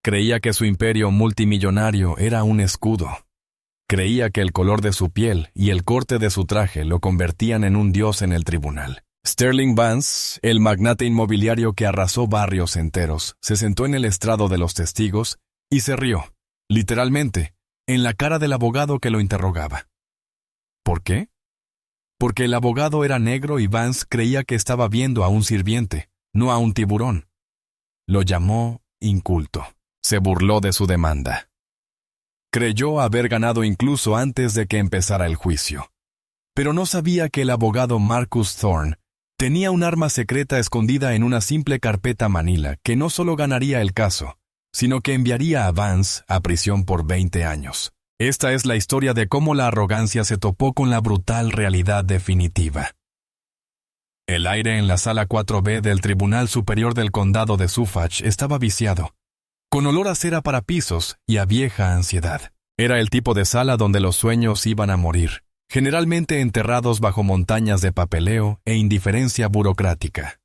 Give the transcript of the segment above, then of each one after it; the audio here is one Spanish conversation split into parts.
Creía que su imperio multimillonario era un escudo. Creía que el color de su piel y el corte de su traje lo convertían en un dios en el tribunal. Sterling Vance, el magnate inmobiliario que arrasó barrios enteros, se sentó en el estrado de los testigos y se rió, literalmente, en la cara del abogado que lo interrogaba. ¿Por qué? Porque el abogado era negro y Vance creía que estaba viendo a un sirviente, no a un tiburón. Lo llamó inculto. Se burló de su demanda. Creyó haber ganado incluso antes de que empezara el juicio. Pero no sabía que el abogado Marcus Thorne tenía un arma secreta escondida en una simple carpeta manila que no solo ganaría el caso, sino que enviaría a Vance a prisión por 20 años. Esta es la historia de cómo la arrogancia se topó con la brutal realidad definitiva. El aire en la sala 4B del Tribunal Superior del Condado de Suffolk estaba viciado, con olor a cera para pisos y a vieja ansiedad. Era el tipo de sala donde los sueños iban a morir, generalmente enterrados bajo montañas de papeleo e indiferencia burocrática.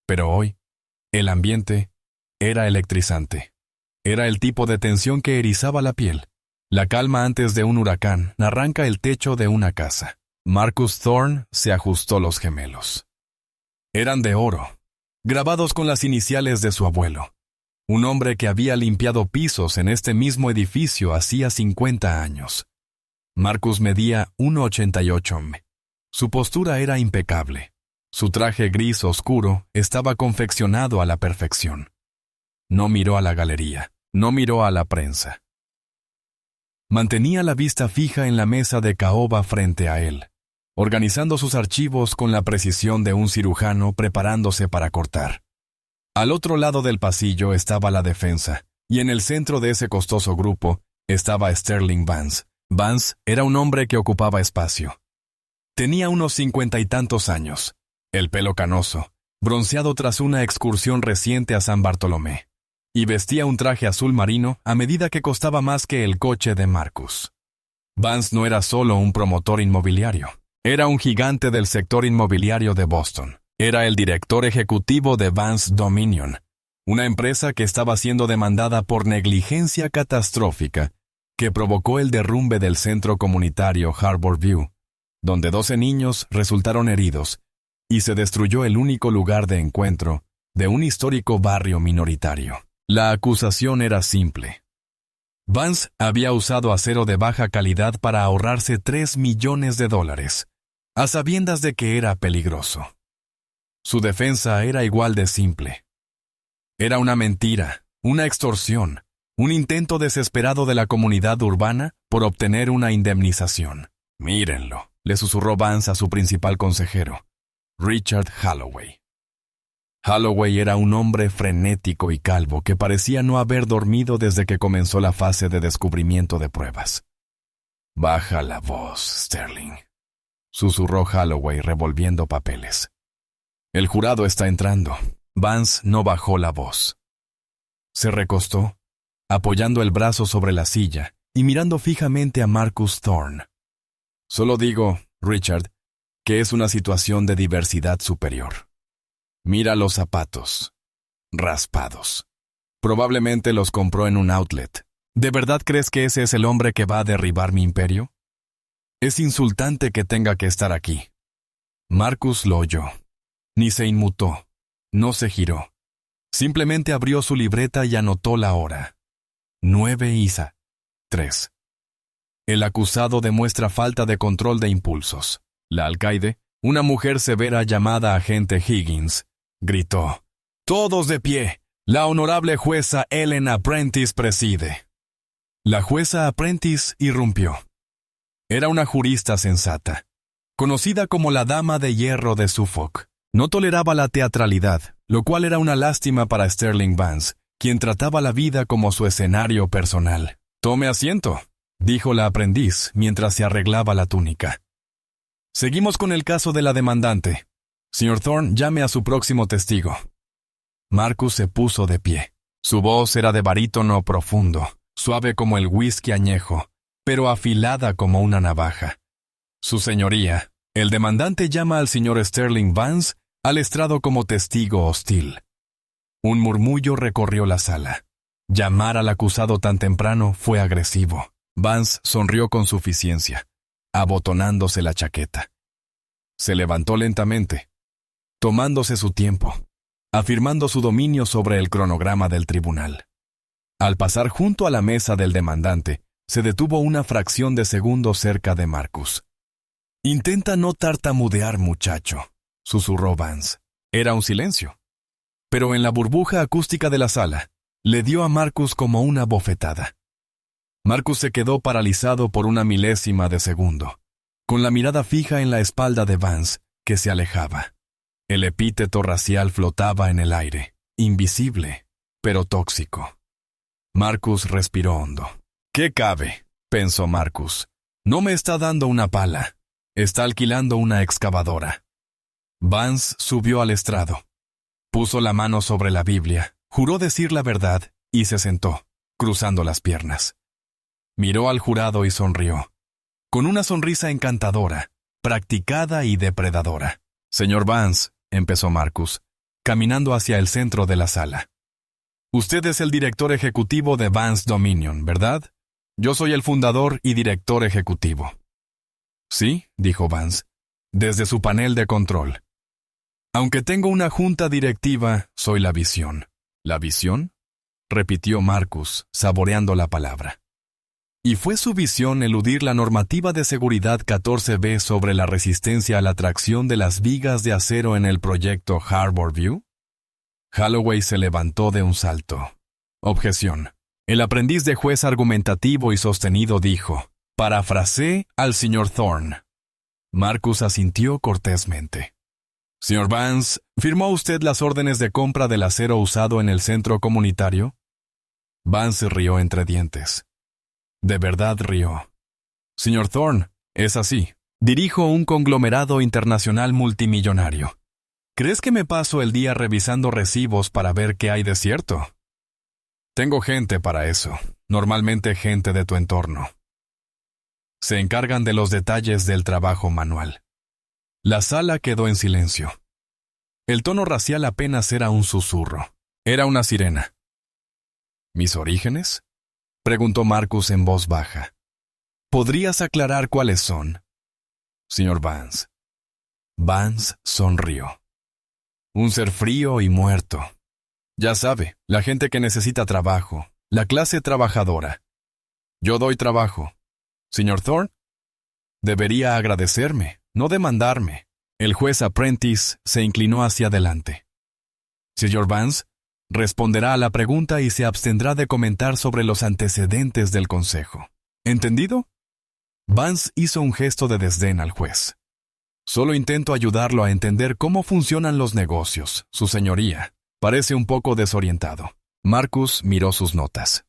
Pero hoy, el ambiente era electrizante. Era el tipo de tensión que erizaba la piel. La calma antes de un huracán arranca el techo de una casa. Marcus Thorne se ajustó los gemelos. Eran de oro, grabados con las iniciales de su abuelo. Un hombre que había limpiado pisos en este mismo edificio hacía 50 años. Marcus medía 1,88. Su postura era impecable. Su traje gris oscuro estaba confeccionado a la perfección. No miró a la galería, no miró a la prensa. Mantenía la vista fija en la mesa de caoba frente a él, organizando sus archivos con la precisión de un cirujano preparándose para cortar. Al otro lado del pasillo estaba la defensa, y en el centro de ese costoso grupo estaba Sterling Vance. Vance era un hombre que ocupaba espacio. Tenía unos 50 y tantos años, el pelo canoso, bronceado tras una excursión reciente a San Bartolomé, y vestía un traje azul marino a medida que costaba más que el coche de Marcus. Vance no era solo un promotor inmobiliario, era un gigante del sector inmobiliario de Boston. Era el director ejecutivo de Vance Dominion, una empresa que estaba siendo demandada por negligencia catastrófica que provocó el derrumbe del centro comunitario Harbor View, donde 12 niños resultaron heridos y se destruyó el único lugar de encuentro de un histórico barrio minoritario. La acusación era simple. Vance había usado acero de baja calidad para ahorrarse $3 millones, a sabiendas de que era peligroso. Su defensa era igual de simple. Era una mentira, una extorsión, un intento desesperado de la comunidad urbana por obtener una indemnización. Mírenlo, le susurró Vance a su principal consejero, Richard Holloway. Holloway era un hombre frenético y calvo que parecía no haber dormido desde que comenzó la fase de descubrimiento de pruebas. «Baja la voz, Sterling», susurró Holloway revolviendo papeles. «El jurado está entrando». Vance no bajó la voz. Se recostó, apoyando el brazo sobre la silla y mirando fijamente a Marcus Thorne. «Solo digo, Richard, que es una situación de diversidad superior. Mira los zapatos. Raspados. Probablemente los compró en un outlet. ¿De verdad crees que ese es el hombre que va a derribar mi imperio? Es insultante que tenga que estar aquí». Marcus lo oyó. Ni se inmutó. No se giró. Simplemente abrió su libreta y anotó la hora. 9:03. El acusado demuestra falta de control de impulsos. La alcaide, una mujer severa llamada agente Higgins, gritó: «¡Todos de pie! La honorable jueza Ellen Apprentice preside». La jueza Apprentice irrumpió. Era una jurista sensata, conocida como la Dama de Hierro de Suffolk. No toleraba la teatralidad, lo cual era una lástima para Sterling Vance, quien trataba la vida como su escenario personal. «Tome asiento», dijo la aprendiz mientras se arreglaba la túnica. «Seguimos con el caso de la demandante. Señor Thorne, llame a su próximo testigo». Marcus se puso de pie. Su voz era de barítono profundo, suave como el whisky añejo, pero afilada como una navaja. «Su señoría, el demandante llama al señor Sterling Vance al estrado como testigo hostil». Un murmullo recorrió la sala. Llamar al acusado tan temprano fue agresivo. Vance sonrió con suficiencia, abotonándose la chaqueta. Se levantó lentamente, tomándose su tiempo, afirmando su dominio sobre el cronograma del tribunal. Al pasar junto a la mesa del demandante, se detuvo una fracción de segundo cerca de Marcus. «Intenta no tartamudear, muchacho», susurró Vance. Era un silencio. Pero en la burbuja acústica de la sala, le dio a Marcus como una bofetada. Marcus se quedó paralizado por una milésima de segundo, con la mirada fija en la espalda de Vance, que se alejaba. El epíteto racial flotaba en el aire, invisible, pero tóxico. Marcus respiró hondo. «¿Qué cabe?», pensó Marcus. «No me está dando una pala. Está alquilando una excavadora». Vance subió al estrado. Puso la mano sobre la Biblia, juró decir la verdad y se sentó, cruzando las piernas. Miró al jurado y sonrió, con una sonrisa encantadora, practicada y depredadora. «Señor Vance», empezó Marcus, caminando hacia el centro de la sala. «Usted es el director ejecutivo de Vance Dominion, ¿verdad? Yo soy el fundador y director ejecutivo». «Sí», dijo Vance, desde su panel de control. «Aunque tengo una junta directiva, soy la visión». «¿La visión?», repitió Marcus, saboreando la palabra. ¿Y fue su visión eludir la normativa de seguridad 14B sobre la resistencia a la tracción de las vigas de acero en el proyecto Harborview? Holloway se levantó de un salto. Objeción. El aprendiz de juez argumentativo y sostenido dijo, «Parafraseé al señor Thorne». Marcus asintió cortésmente. «Señor Vance, ¿firmó usted las órdenes de compra del acero usado en el centro comunitario?» Vance rió entre dientes. De verdad rió. «Señor Thorne, es así. Dirijo un conglomerado internacional multimillonario. ¿Crees que me paso el día revisando recibos para ver qué hay de cierto? Tengo gente para eso, normalmente gente de tu entorno. Se encargan de los detalles del trabajo manual». La sala quedó en silencio. El tono racial apenas era un susurro. Era una sirena. «¿Mis orígenes?», preguntó Marcus en voz baja. «¿Podrías aclarar cuáles son?» «Señor Vance». Vance sonrió. «Un ser frío y muerto. Ya sabe, la gente que necesita trabajo, la clase trabajadora. Yo doy trabajo. Señor Thorne, debería agradecerme, no demandarme». El juez Apprentice se inclinó hacia adelante. «Señor Vance, responderá a la pregunta y se abstendrá de comentar sobre los antecedentes del consejo. ¿Entendido?» Vance hizo un gesto de desdén al juez. «Solo intento ayudarlo a entender cómo funcionan los negocios, su señoría. Parece un poco desorientado». Marcus miró sus notas.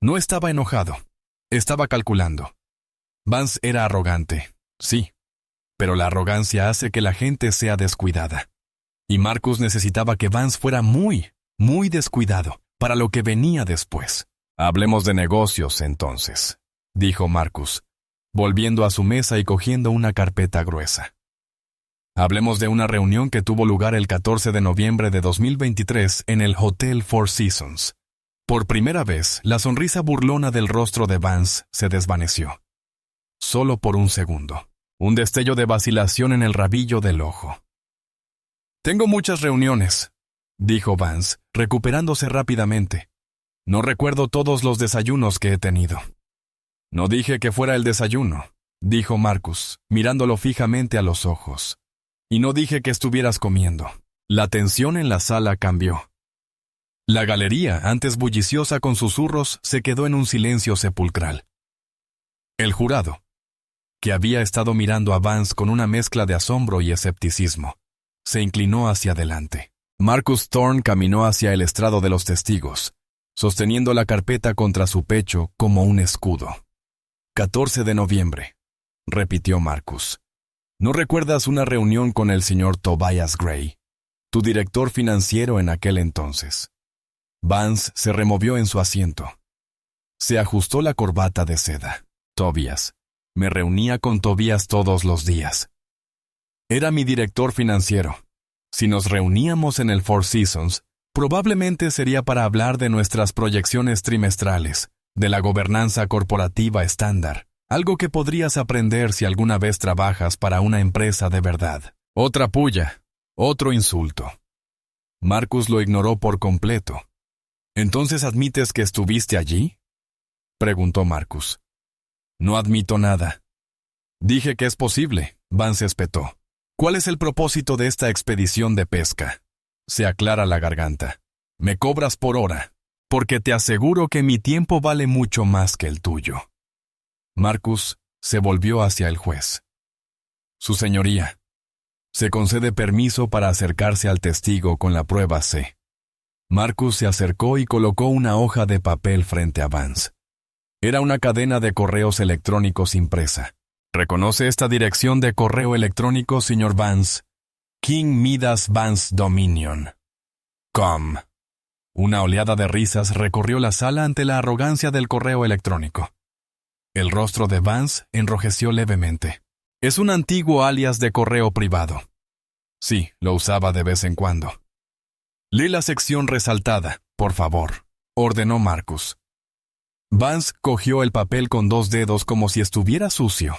No estaba enojado. Estaba calculando. Vance era arrogante, sí, pero la arrogancia hace que la gente sea descuidada. Y Marcus necesitaba que Vance fuera muy descuidado para lo que venía después. «Hablemos de negocios, entonces», dijo Marcus, volviendo a su mesa y cogiendo una carpeta gruesa. «Hablemos de una reunión que tuvo lugar el 14 de noviembre de 2023 en el Hotel Four Seasons. Por primera vez, la sonrisa burlona del rostro de Vance se desvaneció. Solo por un segundo. Un destello de vacilación en el rabillo del ojo. «Tengo muchas reuniones», dijo Vance, recuperándose rápidamente. «No recuerdo todos los desayunos que he tenido». «No dije que fuera el desayuno», dijo Marcus, mirándolo fijamente a los ojos. «Y no dije que estuvieras comiendo». La tensión en la sala cambió. La galería, antes bulliciosa con susurros, se quedó en un silencio sepulcral. El jurado, que había estado mirando a Vance con una mezcla de asombro y escepticismo, se inclinó hacia adelante. Marcus Thorne caminó hacia el estrado de los testigos, sosteniendo la carpeta contra su pecho como un escudo. 14 de noviembre, repitió Marcus. ¿No recuerdas una reunión con el señor Tobias Gray, tu director financiero en aquel entonces? Vance se removió en su asiento. Se ajustó la corbata de seda. Tobias. Me reunía con Tobias todos los días. Era mi director financiero. Si nos reuníamos en el Four Seasons, Probablemente sería para hablar de nuestras proyecciones trimestrales, de la gobernanza corporativa estándar, algo que podrías aprender si alguna vez trabajas para una empresa de verdad. Otra puya, otro insulto. Marcus lo ignoró por completo. ¿Entonces admites que estuviste allí?, preguntó Marcus. No admito nada. Dije que es posible, Vance espetó. ¿Cuál es el propósito de esta expedición de pesca? Se aclara la garganta. Me cobras por hora, porque te aseguro que mi tiempo vale mucho más que el tuyo. Marcus se volvió hacia el juez. Su señoría, se concede permiso para acercarse al testigo con la prueba C. Marcus se acercó y colocó una hoja de papel frente a Vance. Era una cadena de correos electrónicos impresa. ¿Reconoce esta dirección de correo electrónico, señor Vance? King Midas Vance Dominion. Com. Una oleada de risas recorrió la sala ante la arrogancia del correo electrónico. El rostro de Vance enrojeció levemente. Es un antiguo alias de correo privado. Sí, lo usaba de vez en cuando. Lee la sección resaltada, por favor, ordenó Marcus. Vance cogió el papel con 2 dedos como si estuviera sucio.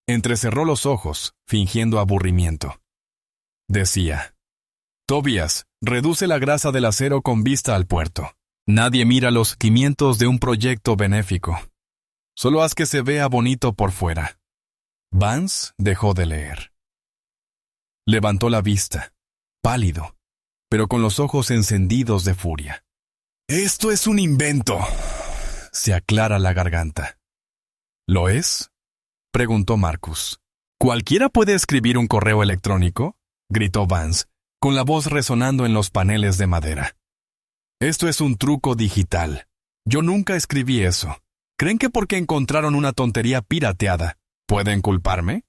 Entrecerró los ojos, fingiendo aburrimiento. Decía: Tobias, reduce la grasa del acero con vista al puerto. Nadie mira los cimientos de un proyecto benéfico. Solo haz que se vea bonito por fuera. Vance dejó de leer. Levantó la vista, pálido, pero con los ojos encendidos de furia. «Esto es un invento», se aclara la garganta. ¿Lo es?, preguntó Marcus. «¿Cualquiera puede escribir un correo electrónico?», gritó Vance, con la voz resonando en los paneles de madera. «Esto es un truco digital. Yo nunca escribí eso. ¿Creen que porque encontraron una tontería pirateada, pueden culparme?»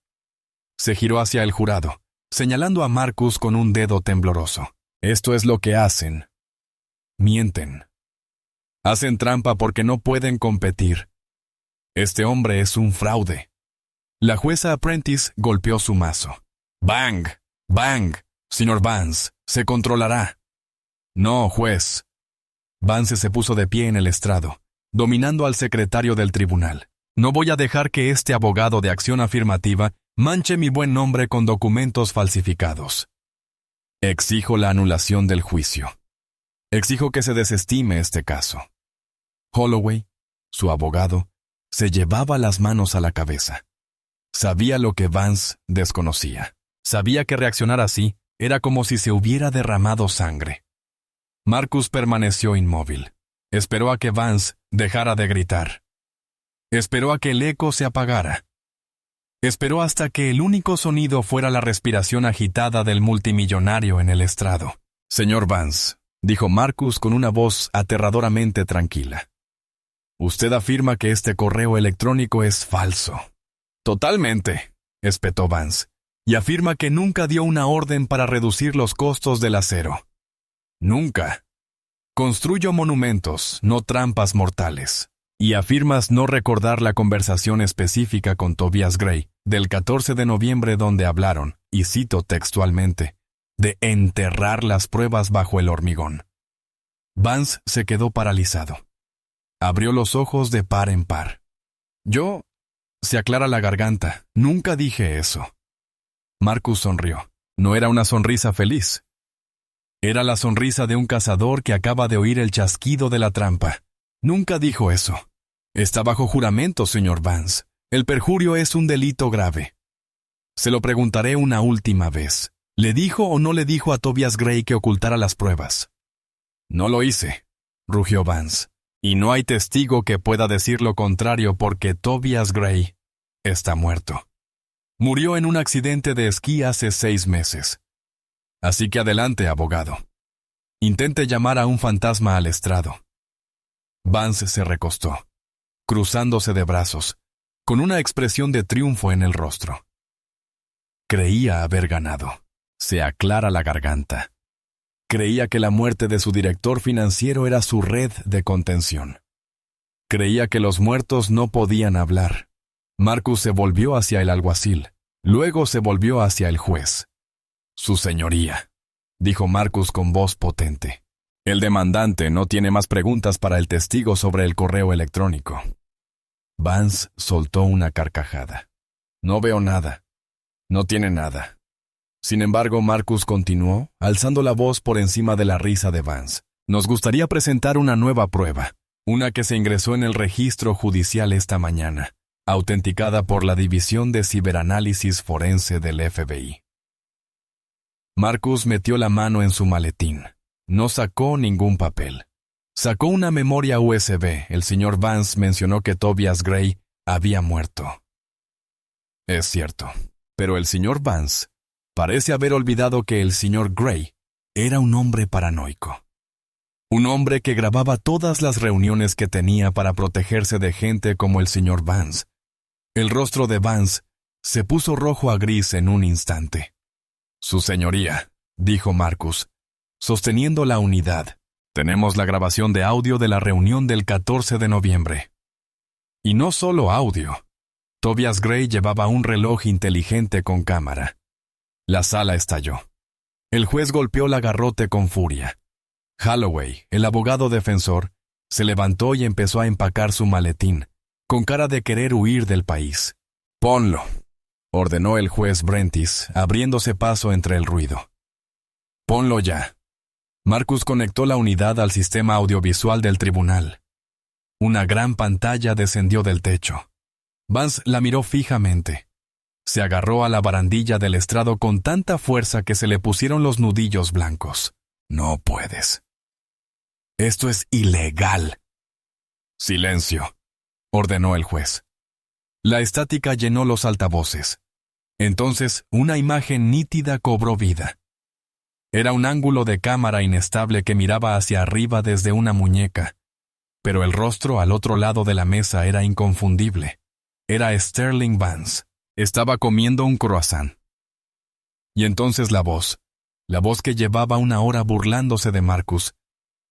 Se giró hacia el jurado, señalando a Marcus con un dedo tembloroso. «Esto es lo que hacen. Mienten. Hacen trampa porque no pueden competir. Este hombre es un fraude». La jueza Apprentice golpeó su mazo. «Bang, bang, señor Vance, se controlará». «No, juez». Vance se puso de pie en el estrado, dominando al secretario del tribunal. «No voy a dejar que este abogado de acción afirmativa manche mi buen nombre con documentos falsificados. Exijo la anulación del juicio. Exijo que se desestime este caso». Holloway, su abogado, se llevaba las manos a la cabeza. Sabía lo que Vance desconocía. Sabía que reaccionar así era como si se hubiera derramado sangre. Marcus permaneció inmóvil. Esperó a que Vance dejara de gritar. Esperó a que el eco se apagara. Esperó hasta que el único sonido fuera la respiración agitada del multimillonario en el estrado. «Señor Vance», dijo Marcus con una voz aterradoramente tranquila. «Usted afirma que este correo electrónico es falso». «Totalmente», espetó Vance, «y afirma que nunca dio una orden para reducir los costos del acero». «Nunca. Construyo monumentos, no trampas mortales». «Y afirmas no recordar la conversación específica con Tobias Gray del 14 de noviembre donde hablaron, y cito textualmente, de enterrar las pruebas bajo el hormigón». Vance se quedó paralizado. Abrió los ojos de par en par. «Yo», se aclara la garganta, «nunca dije eso». Marcus sonrió. No era una sonrisa feliz. Era la sonrisa de un cazador que acaba de oír el chasquido de la trampa. «Nunca dijo eso. Está bajo juramento, señor Vance. El perjurio es un delito grave. Se lo preguntaré una última vez. ¿Le dijo o no le dijo a Tobias Gray que ocultara las pruebas?» «No lo hice», rugió Vance. «Y no hay testigo que pueda decir lo contrario porque Tobias Gray está muerto. Murió en un accidente de esquí hace 6 meses. Así que adelante, abogado. Intente llamar a un fantasma al estrado». Vance se recostó, cruzándose de brazos, con una expresión de triunfo en el rostro. Creía haber ganado. Se aclara la garganta. Creía que la muerte de su director financiero era su red de contención. Creía que los muertos no podían hablar. Marcus se volvió hacia el alguacil, luego se volvió hacia el juez. «Su señoría», dijo Marcus con voz potente, El demandante no tiene más preguntas para el testigo sobre el correo electrónico. Vance soltó una carcajada. No veo nada. No tiene nada. Sin embargo, Marcus continuó, alzando la voz por encima de la risa de Vance. Nos gustaría presentar una nueva prueba, una que se ingresó en el registro judicial esta mañana, autenticada por la División de Ciberanálisis Forense del FBI. Marcus metió la mano en su maletín. No sacó ningún papel. Sacó una memoria USB. El señor Vance mencionó que Tobias Gray había muerto. Es cierto, pero el señor Vance parece haber olvidado que el señor Gray era un hombre paranoico. Un hombre que grababa todas las reuniones que tenía para protegerse de gente como el señor Vance. El rostro de Vance se puso rojo a gris en un instante. Su señoría, dijo Marcus, sosteniendo la unidad. Tenemos la grabación de audio de la reunión del 14 de noviembre. Y no solo audio. Tobias Gray llevaba un reloj inteligente con cámara. La sala estalló. El juez golpeó la garrote con furia. Holloway, el abogado defensor, se levantó y empezó a empacar su maletín, con cara de querer huir del país. «Ponlo», ordenó el juez Brentis, abriéndose paso entre el ruido. «Ponlo ya». Marcus conectó la unidad al sistema audiovisual del tribunal. Una gran pantalla descendió del techo. Vance la miró fijamente. Se agarró a la barandilla del estrado con tanta fuerza que se le pusieron los nudillos blancos. «No puedes. Esto es ilegal». «Silencio», ordenó el juez. La estática llenó los altavoces. Entonces, una imagen nítida cobró vida. Era un ángulo de cámara inestable que miraba hacia arriba desde una muñeca, pero el rostro al otro lado de la mesa era inconfundible. Era Sterling Vance. Estaba comiendo un croissant. Y entonces la voz que llevaba una hora burlándose de Marcus,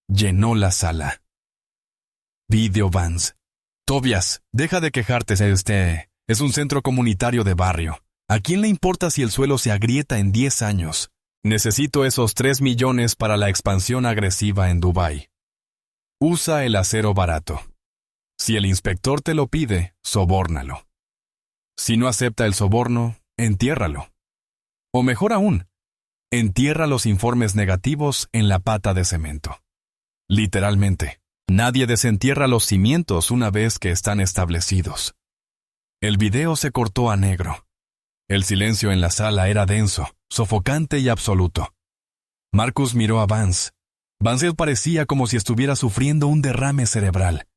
llenó la sala. Video Vance. «Tobias, deja de quejarte, es un centro comunitario de barrio. ¿A quién le importa si el suelo se agrieta en 10 años? Necesito esos 3 millones para la expansión agresiva en Dubái. Usa el acero barato. Si el inspector te lo pide, sobórnalo. Si no acepta el soborno, entiérralo. O mejor aún, entierra los informes negativos en la pata de cemento. Literalmente, nadie desentierra los cimientos una vez que están establecidos». El video se cortó a negro. El silencio en la sala era denso, sofocante y absoluto. Marcus miró a Vance. Vance parecía como si estuviera sufriendo un derrame cerebral.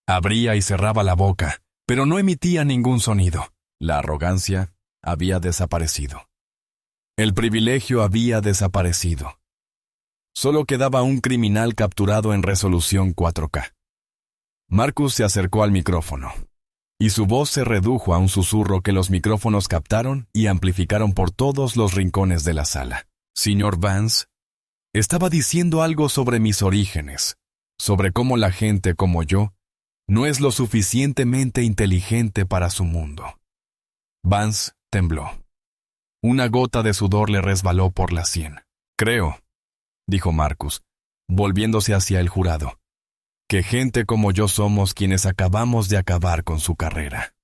Abría y cerraba la boca, pero no emitía ningún sonido. La arrogancia había desaparecido. El privilegio había desaparecido. Solo quedaba un criminal capturado en resolución 4K. Marcus se acercó al micrófono, y su voz se redujo a un susurro que los micrófonos captaron y amplificaron por todos los rincones de la sala. «Señor Vance, estaba diciendo algo sobre mis orígenes, sobre cómo la gente como yo no es lo suficientemente inteligente para su mundo». Vance tembló. Una gota de sudor le resbaló por la sien. «Creo», dijo Marcus, volviéndose hacia el jurado, «que gente como yo somos quienes acabamos de acabar con su carrera».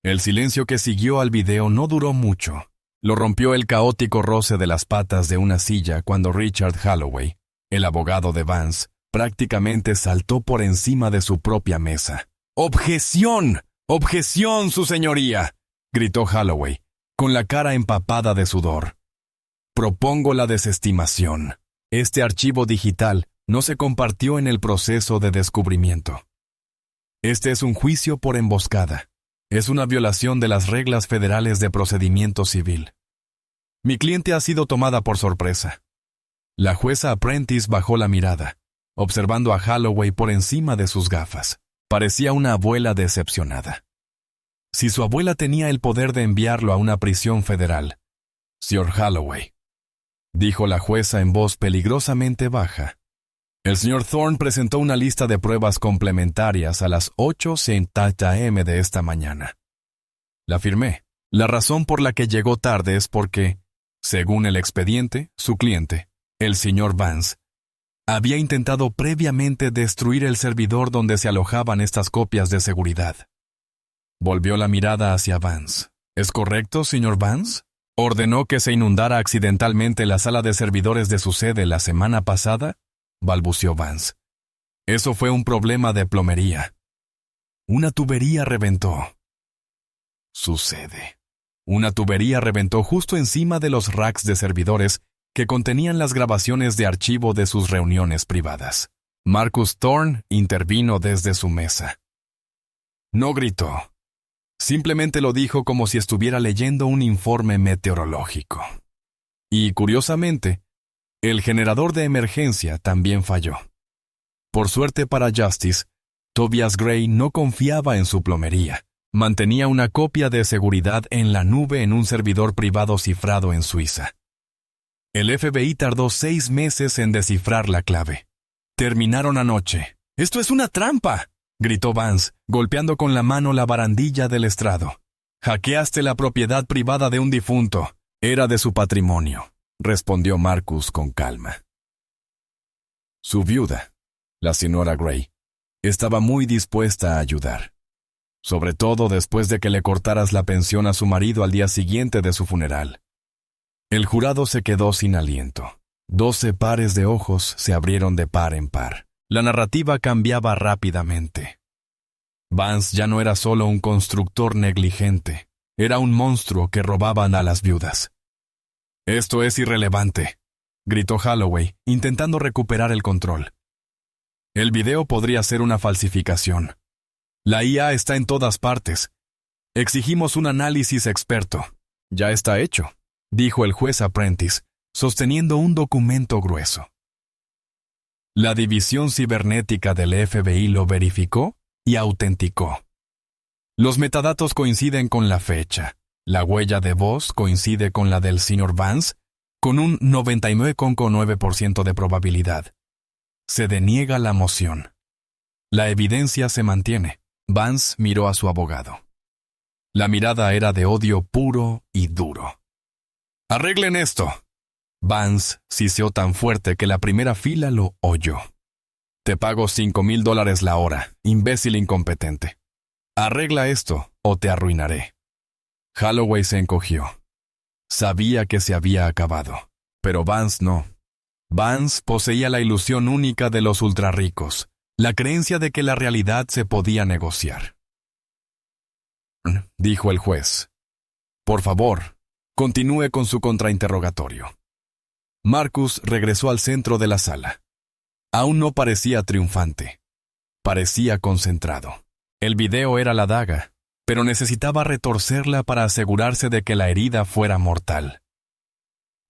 El silencio que siguió al video no duró mucho. Lo rompió el caótico roce de las patas de una silla cuando Richard Holloway, el abogado de Vance, prácticamente saltó por encima de su propia mesa. «¡Objeción! ¡Objeción, su señoría!», gritó Holloway, con la cara empapada de sudor. «Propongo la desestimación. Este archivo digital no se compartió en el proceso de descubrimiento. Este es un juicio por emboscada. Es una violación de las reglas federales de procedimiento civil. Mi cliente ha sido tomada por sorpresa». La jueza Prentice bajó la mirada, observando a Holloway por encima de sus gafas. Parecía una abuela decepcionada. Si su abuela tenía el poder de enviarlo a una prisión federal. «Sr. Holloway», dijo la jueza en voz peligrosamente baja. «El señor Thorne presentó una lista de pruebas complementarias a las 8:30 am de esta mañana. La firmé. La razón por la que llegó tarde es porque, según el expediente, su cliente, el señor Vance, había intentado previamente destruir el servidor donde se alojaban estas copias de seguridad. Volvió la mirada hacia Vance. ¿Es correcto, señor Vance? ¿Ordenó que se inundara accidentalmente la sala de servidores de su sede la semana pasada? Balbuceó Vance. Eso fue un problema de plomería. Una tubería reventó. Su sede. Una tubería reventó justo encima de los racks de servidores que contenían las grabaciones de archivo de sus reuniones privadas. Marcus Thorne intervino desde su mesa. No gritó. Simplemente lo dijo como si estuviera leyendo un informe meteorológico. Y, curiosamente, el generador de emergencia también falló. Por suerte para Justice, Tobias Gray no confiaba en su plomería. Mantenía una copia de seguridad en la nube en un servidor privado cifrado en Suiza. El FBI tardó 6 meses en descifrar la clave. Terminaron anoche. ¡Esto es una trampa!, gritó Vance, golpeando con la mano la barandilla del estrado. Hackeaste la propiedad privada de un difunto. Era de su patrimonio, respondió Marcus con calma. Su viuda, la señora Gray, estaba muy dispuesta a ayudar. Sobre todo después de que le cortaras la pensión a su marido al día siguiente de su funeral. El jurado se quedó sin aliento. 12 pares de ojos se abrieron de par en par. La narrativa cambiaba rápidamente. Vance ya no era solo un constructor negligente, era un monstruo que robaban a las viudas. «Esto es irrelevante», gritó Holloway, intentando recuperar el control. «El video podría ser una falsificación. La IA está en todas partes. Exigimos un análisis experto». «Ya está hecho», dijo el juez Apprentice, sosteniendo un documento grueso. La división cibernética del FBI lo verificó y autenticó. Los metadatos coinciden con la fecha. La huella de voz coincide con la del señor Vance, con un 99,9% de probabilidad. Se deniega la moción. La evidencia se mantiene. Vance miró a su abogado. La mirada era de odio puro y duro. «Arreglen esto». Vance siseó tan fuerte que la primera fila lo oyó. «Te pago $5,000 la hora, imbécil incompetente. Arregla esto o te arruinaré». Holloway se encogió. Sabía que se había acabado, pero Vance no. Vance poseía la ilusión única de los ultrarricos, la creencia de que la realidad se podía negociar. Dijo el juez. «Por favor, continúe con su contrainterrogatorio». Marcus regresó al centro de la sala. Aún no parecía triunfante. Parecía concentrado. El video era la daga, pero necesitaba retorcerla para asegurarse de que la herida fuera mortal.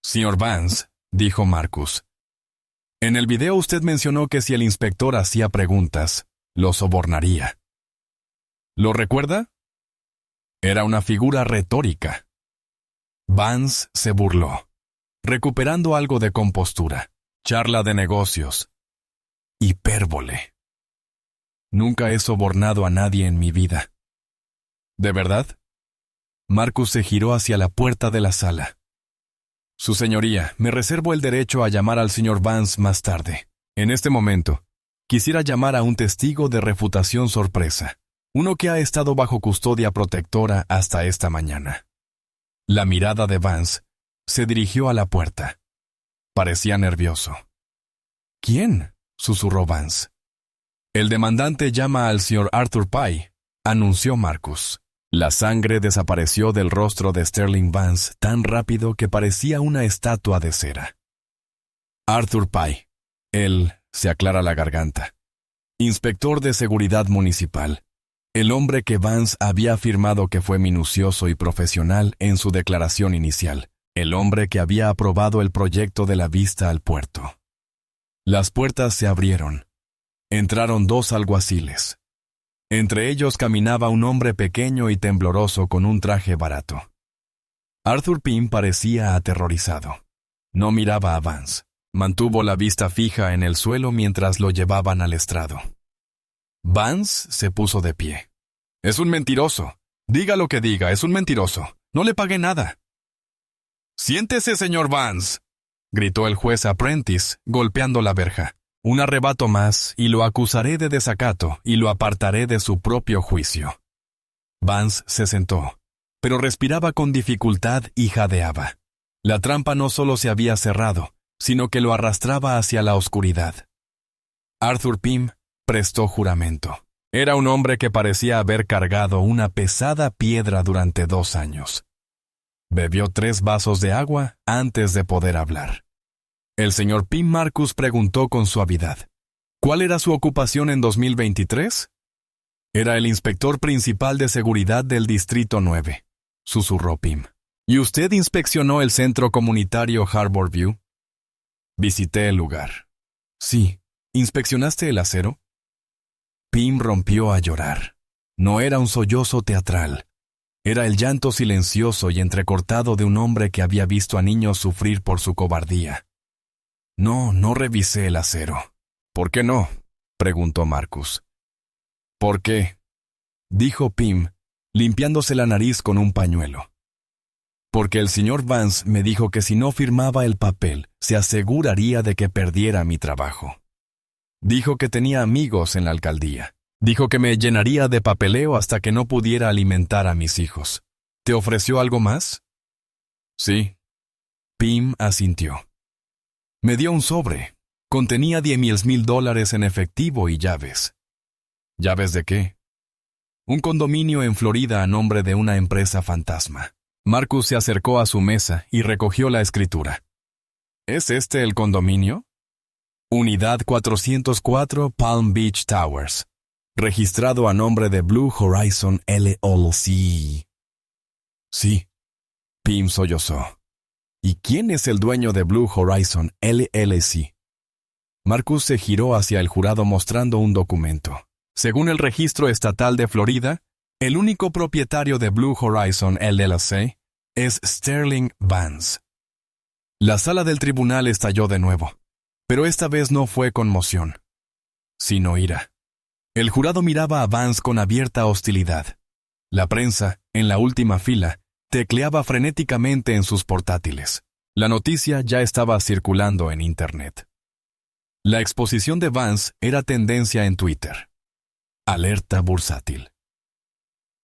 «Señor Vance», dijo Marcus, «en el video usted mencionó que si el inspector hacía preguntas, lo sobornaría. ¿Lo recuerda?» Era una figura retórica. Vance se burló, recuperando algo de compostura. Charla de negocios. Hipérbole. «Nunca he sobornado a nadie en mi vida». ¿De verdad? Marcus se giró hacia la puerta de la sala. «Su señoría, me reservo el derecho a llamar al señor Vance más tarde. En este momento, quisiera llamar a un testigo de refutación sorpresa, uno que ha estado bajo custodia protectora hasta esta mañana». La mirada de Vance se dirigió a la puerta. Parecía nervioso. «¿Quién?», susurró Vance. «El demandante llama al señor Arthur Pye», anunció Marcus. La sangre desapareció del rostro de Sterling Vance tan rápido que parecía una estatua de cera. «Arthur Pye. Él se aclara la garganta. Inspector de Seguridad Municipal. El hombre que Vance había afirmado que fue minucioso y profesional en su declaración inicial. El hombre que había aprobado el proyecto de la vista al puerto». Las puertas se abrieron. Entraron 2 alguaciles. Entre ellos caminaba un hombre pequeño y tembloroso con un traje barato. Arthur Pym parecía aterrorizado. No miraba a Vance. Mantuvo la vista fija en el suelo mientras lo llevaban al estrado. Vance se puso de pie. «Es un mentiroso. Diga lo que diga, es un mentiroso. No le pagué nada». «Siéntese, señor Vance», gritó el juez Apprentice, golpeando la verja. Un arrebato más, y lo acusaré de desacato, y lo apartaré de su propio juicio. Vance se sentó, pero respiraba con dificultad y jadeaba. La trampa no solo se había cerrado, sino que lo arrastraba hacia la oscuridad. Arthur Pym prestó juramento. Era un hombre que parecía haber cargado una pesada piedra durante 2 años. Bebió 3 vasos de agua antes de poder hablar. El señor Pym Marcus preguntó con suavidad: ¿Cuál era su ocupación en 2023? Era el inspector principal de seguridad del Distrito 9, susurró Pym. ¿Y usted inspeccionó el centro comunitario Harbor View? Visité el lugar. Sí. ¿Inspeccionaste el acero? Pym rompió a llorar. No era un sollozo teatral. Era el llanto silencioso y entrecortado de un hombre que había visto a niños sufrir por su cobardía. No revisé el acero. ¿Por qué no?, preguntó Marcus. ¿Por qué?, dijo Pym, limpiándose la nariz con un pañuelo. Porque el señor Vance me dijo que si no firmaba el papel, se aseguraría de que perdiera mi trabajo. Dijo que tenía amigos en la alcaldía. Dijo que me llenaría de papeleo hasta que no pudiera alimentar a mis hijos. ¿Te ofreció algo más? Sí. Pym asintió. Me dio un sobre. Contenía $10,000 en efectivo y llaves. ¿Llaves de qué? Un condominio en Florida a nombre de una empresa fantasma. Marcus se acercó a su mesa y recogió la escritura. ¿Es este el condominio? Unidad 404 Palm Beach Towers. Registrado a nombre de Blue Horizon LLC. Sí. Pym sollozó. ¿Y quién es el dueño de Blue Horizon LLC? Marcus se giró hacia el jurado mostrando un documento. Según el registro estatal de Florida, el único propietario de Blue Horizon LLC es Sterling Vance. La sala del tribunal estalló de nuevo, pero esta vez no fue conmoción, sino ira. El jurado miraba a Vance con abierta hostilidad. La prensa, en la última fila, tecleaba frenéticamente en sus portátiles. La noticia ya estaba circulando en Internet. La exposición de Vance era tendencia en Twitter. Alerta bursátil.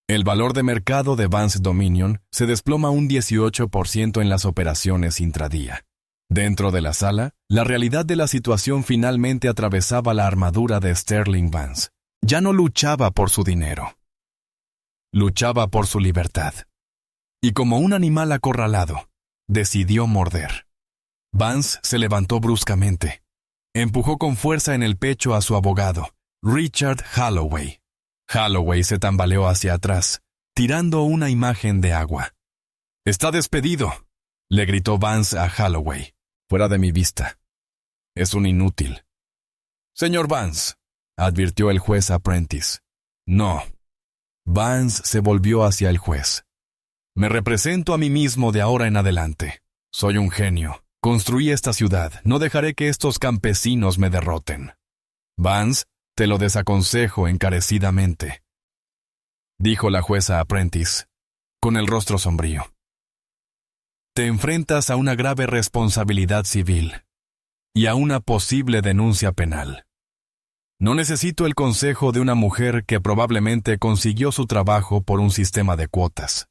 El valor de mercado de Vance Dominion se desploma un 18% en las operaciones intradía. Dentro de la sala, la realidad de la situación finalmente atravesaba la armadura de Sterling Vance. Ya no luchaba por su dinero. Luchaba por su libertad. Y como un animal acorralado, decidió morder. Vance se levantó bruscamente. Empujó con fuerza en el pecho a su abogado, Richard Holloway. Holloway se tambaleó hacia atrás, tirando una imagen de agua. «¡Está despedido!», le gritó Vance a Holloway. «Fuera de mi vista. Es un inútil». «Señor Vance», advirtió el juez Apprentice. «No». Vance se volvió hacia el juez. «Me represento a mí mismo de ahora en adelante. Soy un genio. Construí esta ciudad. No dejaré que estos campesinos me derroten. Vance, te lo desaconsejo encarecidamente», dijo la jueza Apprentice, con el rostro sombrío. «Te enfrentas a una grave responsabilidad civil y a una posible denuncia penal. No necesito el consejo de una mujer que probablemente consiguió su trabajo por un sistema de cuotas».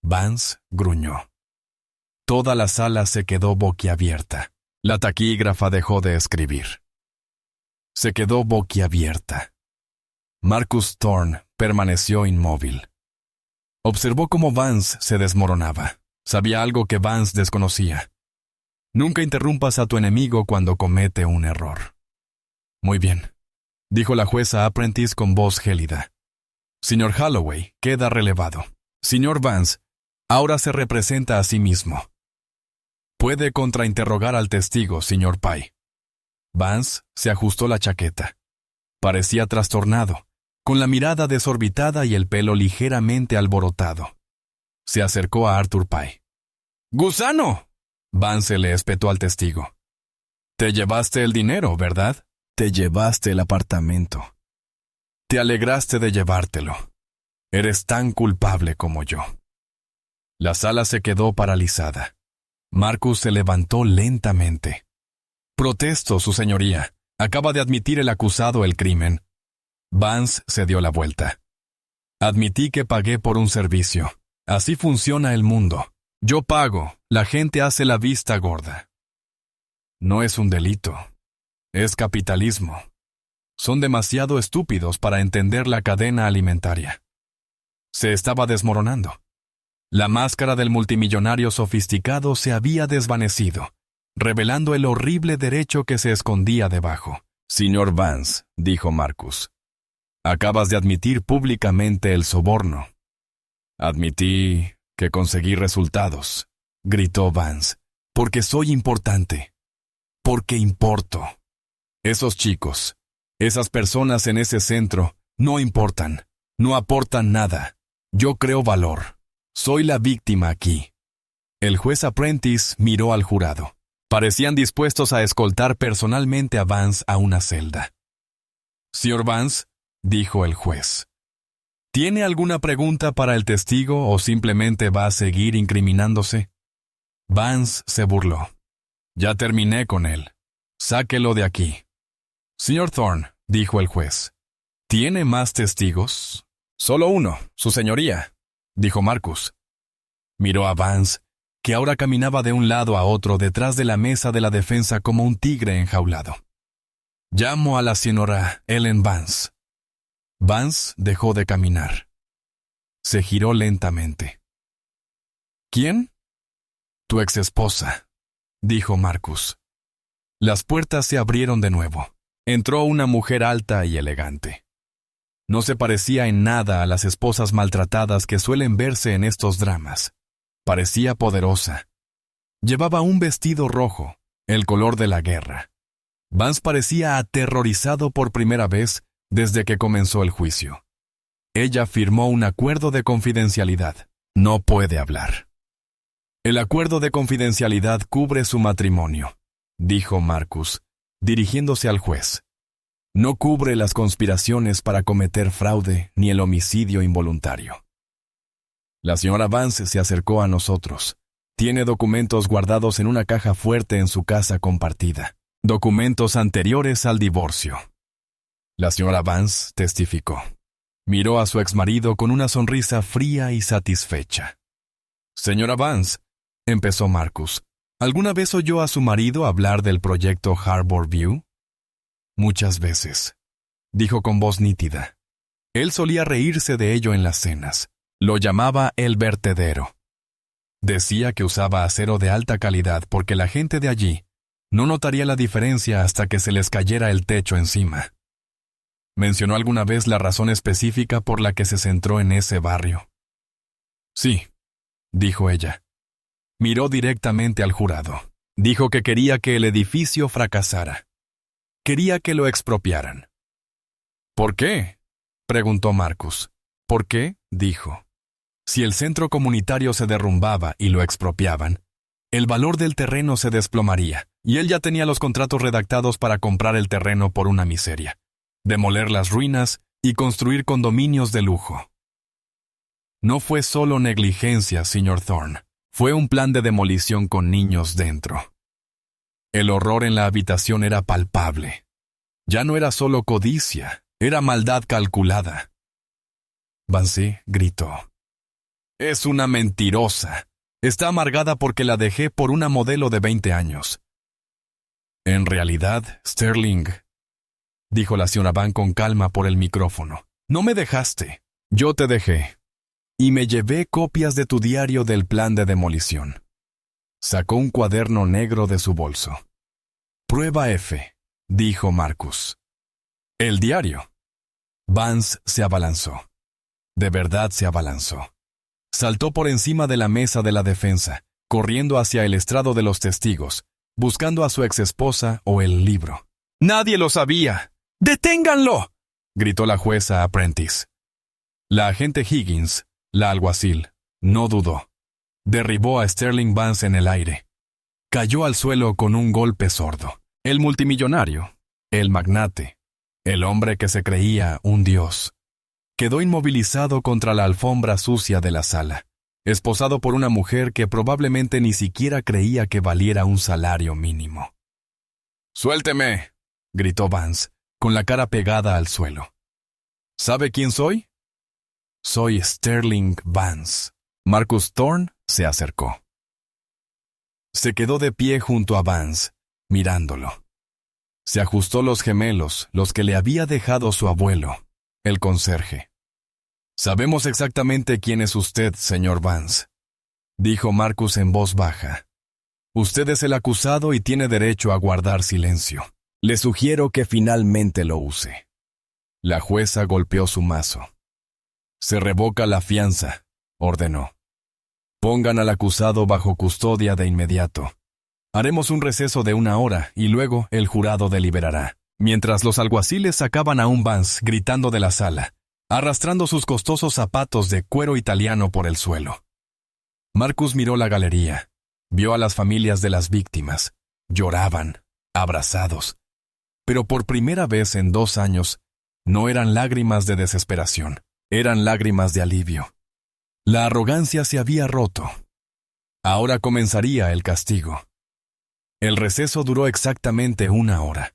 Vance gruñó. Toda la sala se quedó boquiabierta. La taquígrafa dejó de escribir. Se quedó boquiabierta. Marcus Thorne permaneció inmóvil. Observó cómo Vance se desmoronaba. Sabía algo que Vance desconocía. Nunca interrumpas a tu enemigo cuando comete un error. «Muy bien», dijo la jueza Apprentice con voz gélida. «Señor Holloway queda relevado. Señor Vance ahora se representa a sí mismo. Puede contrainterrogar al testigo, señor Pye». Vance se ajustó la chaqueta. Parecía trastornado, con la mirada desorbitada y el pelo ligeramente alborotado. Se acercó a Arthur Pye. «¡Gusano!», Vance le espetó al testigo. «Te llevaste el dinero, ¿verdad? Te llevaste el apartamento. Te alegraste de llevártelo. Eres tan culpable como yo». La sala se quedó paralizada. Marcus se levantó lentamente. «Protesto, su señoría. Acaba de admitir el acusado el crimen. Vance se dio la vuelta. Admití que pagué por un servicio. Así funciona el mundo. Yo pago, la gente hace la vista gorda. No es un delito. Es capitalismo. Son demasiado estúpidos para entender la cadena alimentaria. Se estaba desmoronando. La máscara del multimillonario sofisticado se había desvanecido, revelando el horrible derecho que se escondía debajo. Señor Vance, dijo Marcus, acabas de admitir públicamente el soborno. Admití que conseguí resultados, gritó Vance, porque soy importante, porque importo. Esos chicos, esas personas en ese centro, no importan, no aportan nada. Yo creo valor. Soy la víctima aquí. El juez Apprentice miró al jurado. Parecían dispuestos a escoltar personalmente a Vance a una celda. Señor Vance, dijo el juez, ¿tiene alguna pregunta para el testigo o simplemente va a seguir incriminándose? Vance se burló. Ya terminé con él. Sáquelo de aquí. Señor Thorne, dijo el juez, ¿tiene más testigos? Solo uno, su señoría, dijo Marcus. Miró a Vance, que ahora caminaba de un lado a otro detrás de la mesa de la defensa como un tigre enjaulado. Llamo a la señora Ellen Vance. Vance dejó de caminar. Se giró lentamente. ¿Quién? Tu exesposa, dijo Marcus. Las puertas se abrieron de nuevo. Entró una mujer alta y elegante. No se parecía en nada a las esposas maltratadas que suelen verse en estos dramas. Parecía poderosa. Llevaba un vestido rojo, el color de la guerra. Vance parecía aterrorizado por primera vez desde que comenzó el juicio. Ella firmó un acuerdo de confidencialidad. No puede hablar. El acuerdo de confidencialidad cubre su matrimonio, dijo Marcus, dirigiéndose al juez. No cubre las conspiraciones para cometer fraude ni el homicidio involuntario. La señora Vance se acercó a nosotros. Tiene documentos guardados en una caja fuerte en su casa compartida. Documentos anteriores al divorcio. La señora Vance testificó. Miró a su exmarido con una sonrisa fría y satisfecha. Señora Vance, empezó Marcus, ¿alguna vez oyó a su marido hablar del proyecto Harbor View? Muchas veces, dijo con voz nítida. Él solía reírse de ello en las cenas. Lo llamaba el vertedero. Decía que usaba acero de alta calidad porque la gente de allí no notaría la diferencia hasta que se les cayera el techo encima. ¿Mencionó alguna vez la razón específica por la que se centró en ese barrio? Sí, dijo ella. Miró directamente al jurado. Dijo que quería que el edificio fracasara. Quería que lo expropiaran. ¿Por qué?, preguntó Marcus. ¿Por qué?, dijo. Si el centro comunitario se derrumbaba y lo expropiaban, el valor del terreno se desplomaría, y él ya tenía los contratos redactados para comprar el terreno por una miseria, demoler las ruinas y construir condominios de lujo. No fue solo negligencia, señor Thorne. Fue un plan de demolición con niños dentro. El horror en la habitación era palpable. Ya no era solo codicia, era maldad calculada. Vance gritó. Es una mentirosa. Está amargada porque la dejé por una modelo de 20 años. En realidad, Sterling, dijo la señora Van con calma por el micrófono, no me dejaste. Yo te dejé. Y me llevé copias de tu diario del plan de demolición. Sacó un cuaderno negro de su bolso. Prueba F, dijo Marcus. El diario. Vance se abalanzó. De verdad se abalanzó. Saltó por encima de la mesa de la defensa, corriendo hacia el estrado de los testigos, buscando a su exesposa o el libro. ¡Nadie lo sabía! ¡Deténganlo!, gritó la jueza Apprentice. La agente Higgins, la alguacil, no dudó. Derribó a Sterling Vance en el aire. Cayó al suelo con un golpe sordo. El multimillonario, el magnate, el hombre que se creía un dios, quedó inmovilizado contra la alfombra sucia de la sala, esposado por una mujer que probablemente ni siquiera creía que valiera un salario mínimo. «¡Suélteme!», gritó Vance, con la cara pegada al suelo. ¿Sabe quién soy? Soy Sterling Vance. Marcus Thorne se acercó. Se quedó de pie junto a Vance, mirándolo. Se ajustó los gemelos, los que le había dejado su abuelo, el conserje. «Sabemos exactamente quién es usted, señor Vance», dijo Marcus en voz baja. «Usted es el acusado y tiene derecho a guardar silencio. Le sugiero que finalmente lo use». La jueza golpeó su mazo. «Se revoca la fianza», ordenó. «Pongan al acusado bajo custodia de inmediato. Haremos un receso de 1 hora y luego el jurado deliberará». Mientras los alguaciles sacaban a un Vance gritando de la sala, arrastrando sus costosos zapatos de cuero italiano por el suelo. Marcus miró la galería, vio a las familias de las víctimas. Lloraban, abrazados. Pero por primera vez en 2 años, no eran lágrimas de desesperación, eran lágrimas de alivio. La arrogancia se había roto. Ahora comenzaría el castigo. El receso duró exactamente 1 hora,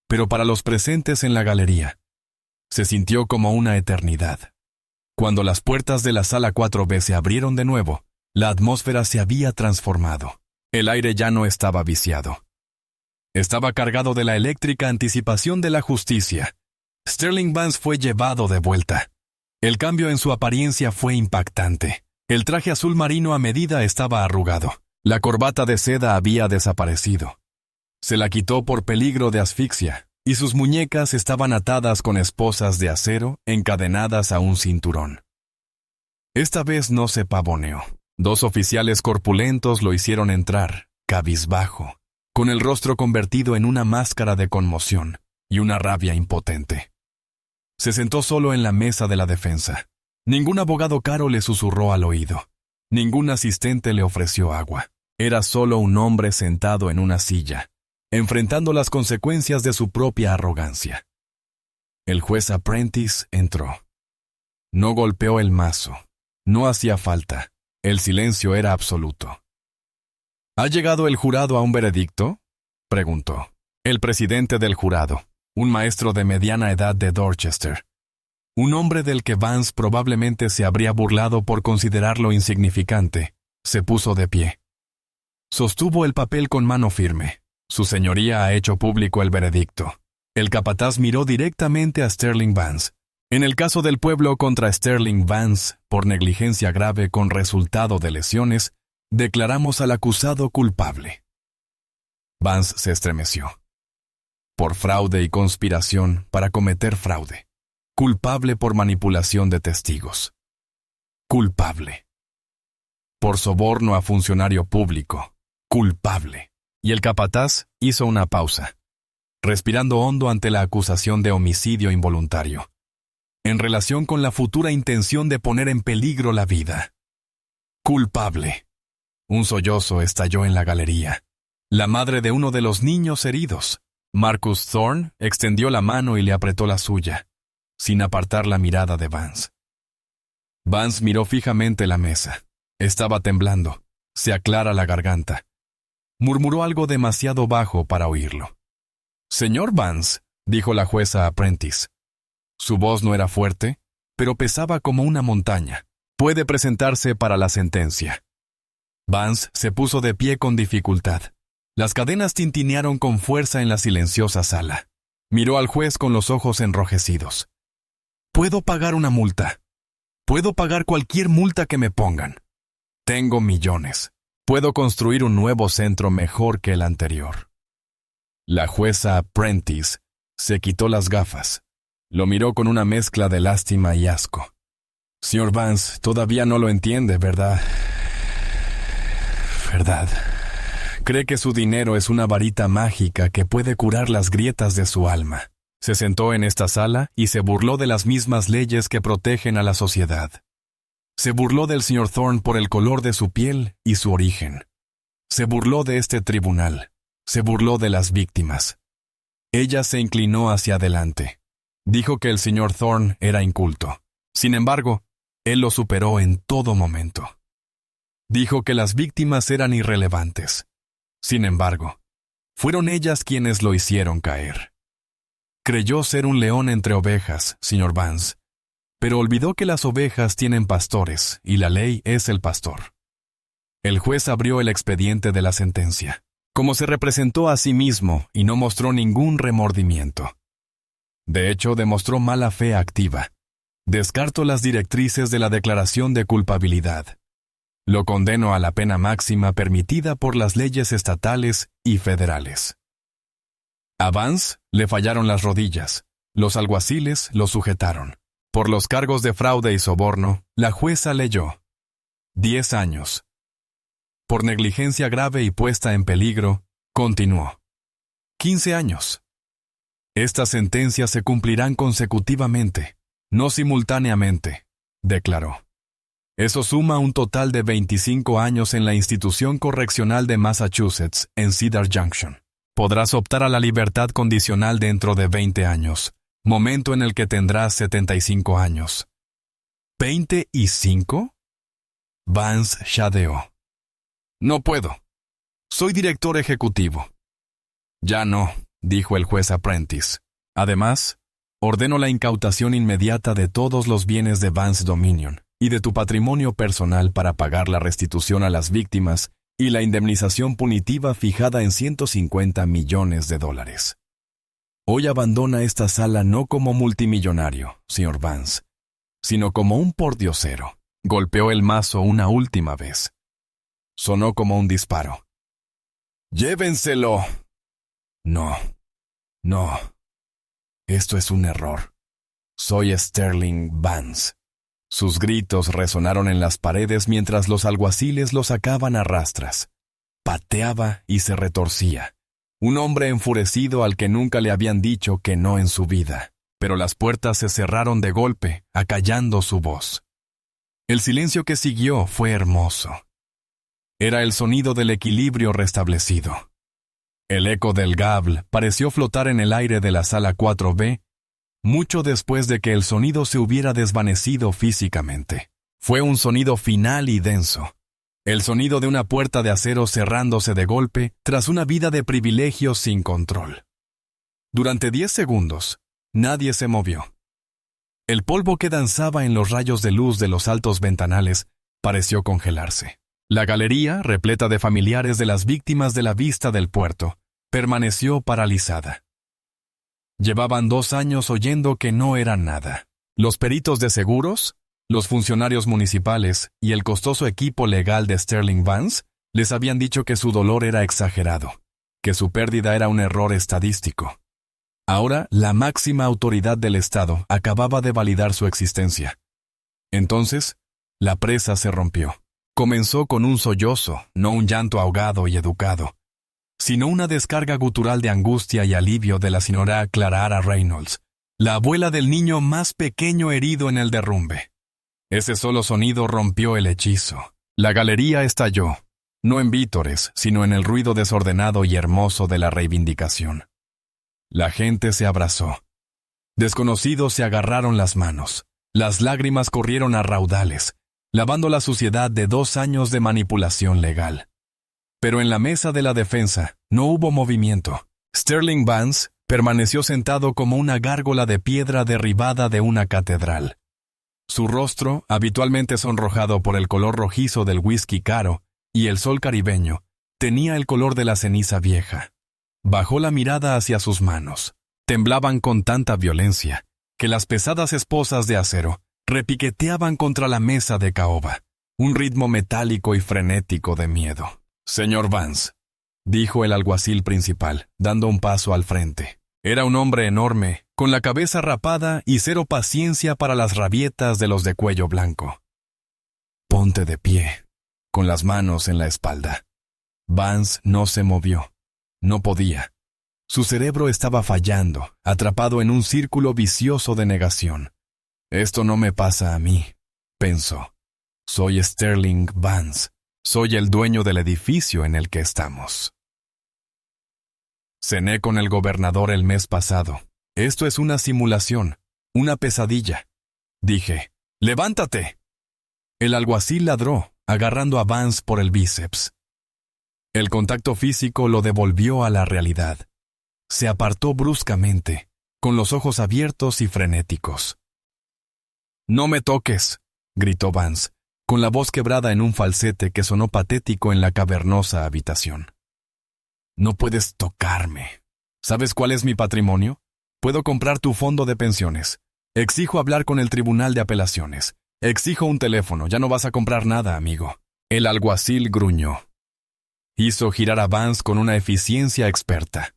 pero para los presentes en la galería, se sintió como una eternidad. Cuando las puertas de la sala 4B se abrieron de nuevo, la atmósfera se había transformado. El aire ya no estaba viciado. Estaba cargado de la eléctrica anticipación de la justicia. Sterling Vance fue llevado de vuelta. El cambio en su apariencia fue impactante. El traje azul marino a medida estaba arrugado. La corbata de seda había desaparecido. Se la quitó por peligro de asfixia, y sus muñecas estaban atadas con esposas de acero encadenadas a un cinturón. Esta vez no se pavoneó. 2 oficiales corpulentos lo hicieron entrar, cabizbajo, con el rostro convertido en una máscara de conmoción y una rabia impotente. Se sentó solo en la mesa de la defensa. Ningún abogado caro le susurró al oído. Ningún asistente le ofreció agua. Era solo un hombre sentado en una silla, enfrentando las consecuencias de su propia arrogancia. El juez Apprentice entró. No golpeó el mazo. No hacía falta. El silencio era absoluto. ¿Ha llegado el jurado a un veredicto?, preguntó. El presidente del jurado, un maestro de mediana edad de Dorchester, un hombre del que Vance probablemente se habría burlado por considerarlo insignificante, se puso de pie. Sostuvo el papel con mano firme. Su señoría ha hecho público el veredicto. El capataz miró directamente a Sterling Vance. En el caso del pueblo contra Sterling Vance, por negligencia grave con resultado de lesiones, declaramos al acusado culpable. Vance se estremeció. Por fraude y conspiración para cometer fraude. Culpable por manipulación de testigos. Culpable. Por soborno a funcionario público. Culpable. Y el capataz hizo una pausa, respirando hondo ante la acusación de homicidio involuntario, en relación con la futura intención de poner en peligro la vida. Culpable. Un sollozo estalló en la galería. La madre de uno de los niños heridos, Marcus Thorne, extendió la mano y le apretó la suya, sin apartar la mirada de Vance. Vance miró fijamente la mesa. Estaba temblando. Se aclara la garganta. Murmuró algo demasiado bajo para oírlo. «Señor Vance», dijo la jueza Apprentice. Su voz no era fuerte, pero pesaba como una montaña. «Puede presentarse para la sentencia». Vance se puso de pie con dificultad. Las cadenas tintinearon con fuerza en la silenciosa sala. Miró al juez con los ojos enrojecidos. «Puedo pagar una multa. Puedo pagar cualquier multa que me pongan. Tengo millones. Puedo construir un nuevo centro mejor que el anterior». La jueza Apprentice se quitó las gafas. Lo miró con una mezcla de lástima y asco. «Señor Vance, todavía no lo entiende, ¿verdad? ¿Verdad? Cree que su dinero es una varita mágica que puede curar las grietas de su alma». Se sentó en esta sala y se burló de las mismas leyes que protegen a la sociedad. Se burló del señor Thorne por el color de su piel y su origen. Se burló de este tribunal. Se burló de las víctimas. Ella se inclinó hacia adelante. Dijo que el señor Thorne era inculto. Sin embargo, él lo superó en todo momento. Dijo que las víctimas eran irrelevantes. Sin embargo, fueron ellas quienes lo hicieron caer. Creyó ser un león entre ovejas, señor Vance, pero olvidó que las ovejas tienen pastores y la ley es el pastor. El juez abrió el expediente de la sentencia, como se representó a sí mismo y no mostró ningún remordimiento. De hecho, demostró mala fe activa. Descarto las directrices de la declaración de culpabilidad. Lo condeno a la pena máxima permitida por las leyes estatales y federales. A Vance le fallaron las rodillas. Los alguaciles lo sujetaron. Por los cargos de fraude y soborno, la jueza leyó 10 años. Por negligencia grave y puesta en peligro, continuó 15 años. Estas sentencias se cumplirán consecutivamente, no simultáneamente, declaró. Eso suma un total de 25 años en la institución correccional de Massachusetts, en Cedar Junction. Podrás optar a la libertad condicional dentro de 20 años, momento en el que tendrás 75 años. ¿25? Vance jadeó. No puedo. Soy director ejecutivo. Ya no, dijo el juez Apprentice. Además, ordeno la incautación inmediata de todos los bienes de Vance Dominion y de tu patrimonio personal para pagar la restitución a las víctimas y la indemnización punitiva fijada en $150 millones. Hoy abandona esta sala no como multimillonario, señor Vance, sino como un pordiosero. Golpeó el mazo una última vez. Sonó como un disparo. ¡Llévenselo! No. Esto es un error. Soy Sterling Vance. Sus gritos resonaron en las paredes mientras los alguaciles lo sacaban a rastras. Pateaba y se retorcía. Un hombre enfurecido al que nunca le habían dicho que no en su vida. Pero las puertas se cerraron de golpe, acallando su voz. El silencio que siguió fue hermoso. Era el sonido del equilibrio restablecido. El eco del gable pareció flotar en el aire de la sala 4B, mucho después de que el sonido se hubiera desvanecido físicamente. Fue un sonido final y denso. El sonido de una puerta de acero cerrándose de golpe tras una vida de privilegios sin control. Durante 10 segundos, nadie se movió. El polvo que danzaba en los rayos de luz de los altos ventanales pareció congelarse. La galería, repleta de familiares de las víctimas de la vista del puerto, permaneció paralizada. Llevaban 2 años oyendo que no era nada. Los peritos de seguros, los funcionarios municipales y el costoso equipo legal de Sterling Vance les habían dicho que su dolor era exagerado, que su pérdida era un error estadístico. Ahora, la máxima autoridad del Estado acababa de validar su existencia. Entonces, la presa se rompió. Comenzó con un sollozo, no un llanto ahogado y educado, sino una descarga gutural de angustia y alivio de la señora Clara Reynolds, la abuela del niño más pequeño herido en el derrumbe. Ese solo sonido rompió el hechizo. La galería estalló, no en vítores, sino en el ruido desordenado y hermoso de la reivindicación. La gente se abrazó. Desconocidos se agarraron las manos. Las lágrimas corrieron a raudales, lavando la suciedad de 2 años de manipulación legal. Pero en la mesa de la defensa no hubo movimiento. Sterling Vance permaneció sentado como una gárgola de piedra derribada de una catedral. Su rostro, habitualmente sonrojado por el color rojizo del whisky caro y el sol caribeño, tenía el color de la ceniza vieja. Bajó la mirada hacia sus manos. Temblaban con tanta violencia que las pesadas esposas de acero repiqueteaban contra la mesa de caoba, un ritmo metálico y frenético de miedo. «Señor Vance», dijo el alguacil principal, dando un paso al frente. Era un hombre enorme, con la cabeza rapada y cero paciencia para las rabietas de los de cuello blanco. «Ponte de pie», con las manos en la espalda. Vance no se movió. No podía. Su cerebro estaba fallando, atrapado en un círculo vicioso de negación. «Esto no me pasa a mí», pensó. «Soy Sterling Vance. Soy el dueño del edificio en el que estamos». Cené con el gobernador el mes pasado. Esto es una simulación, una pesadilla. Dije, «¡Levántate!». El alguacil ladró, agarrando a Vance por el bíceps. El contacto físico lo devolvió a la realidad. Se apartó bruscamente, con los ojos abiertos y frenéticos. «¡No me toques!», gritó Vance, con la voz quebrada en un falsete que sonó patético en la cavernosa habitación. «No puedes tocarme. ¿Sabes cuál es mi patrimonio? Puedo comprar tu fondo de pensiones. Exijo hablar con el Tribunal de Apelaciones. Exijo un teléfono. Ya no vas a comprar nada, amigo». El alguacil gruñó. Hizo girar a Vance con una eficiencia experta.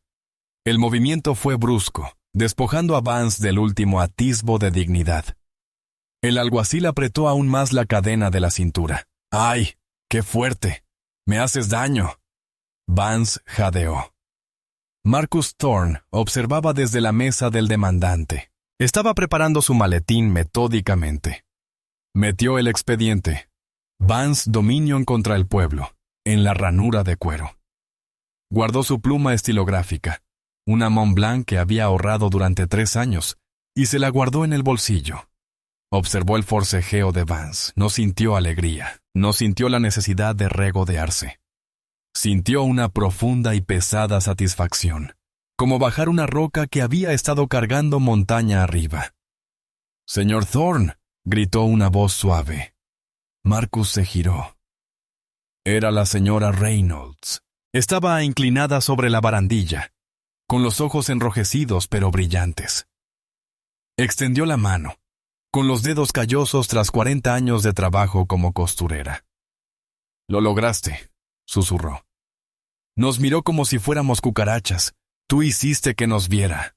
El movimiento fue brusco, despojando a Vance del último atisbo de dignidad. El alguacil apretó aún más la cadena de la cintura. «¡Ay! ¡Qué fuerte! ¡Me haces daño!». Vance jadeó. Marcus Thorne observaba desde la mesa del demandante. Estaba preparando su maletín metódicamente. Metió el expediente. Vance Dominion contra el pueblo, en la ranura de cuero. Guardó su pluma estilográfica, una Montblanc que había ahorrado durante 3 años, y se la guardó en el bolsillo. Observó el forcejeo de Vance. No sintió alegría, no sintió la necesidad de regodearse. Sintió una profunda y pesada satisfacción, como bajar una roca que había estado cargando montaña arriba. «Señor Thorne», gritó una voz suave. Marcus se giró. Era la señora Reynolds. Estaba inclinada sobre la barandilla, con los ojos enrojecidos pero brillantes. Extendió la mano, con los dedos callosos tras 40 años de trabajo como costurera. «Lo lograste», susurró. «Nos miró como si fuéramos cucarachas. Tú hiciste que nos viera».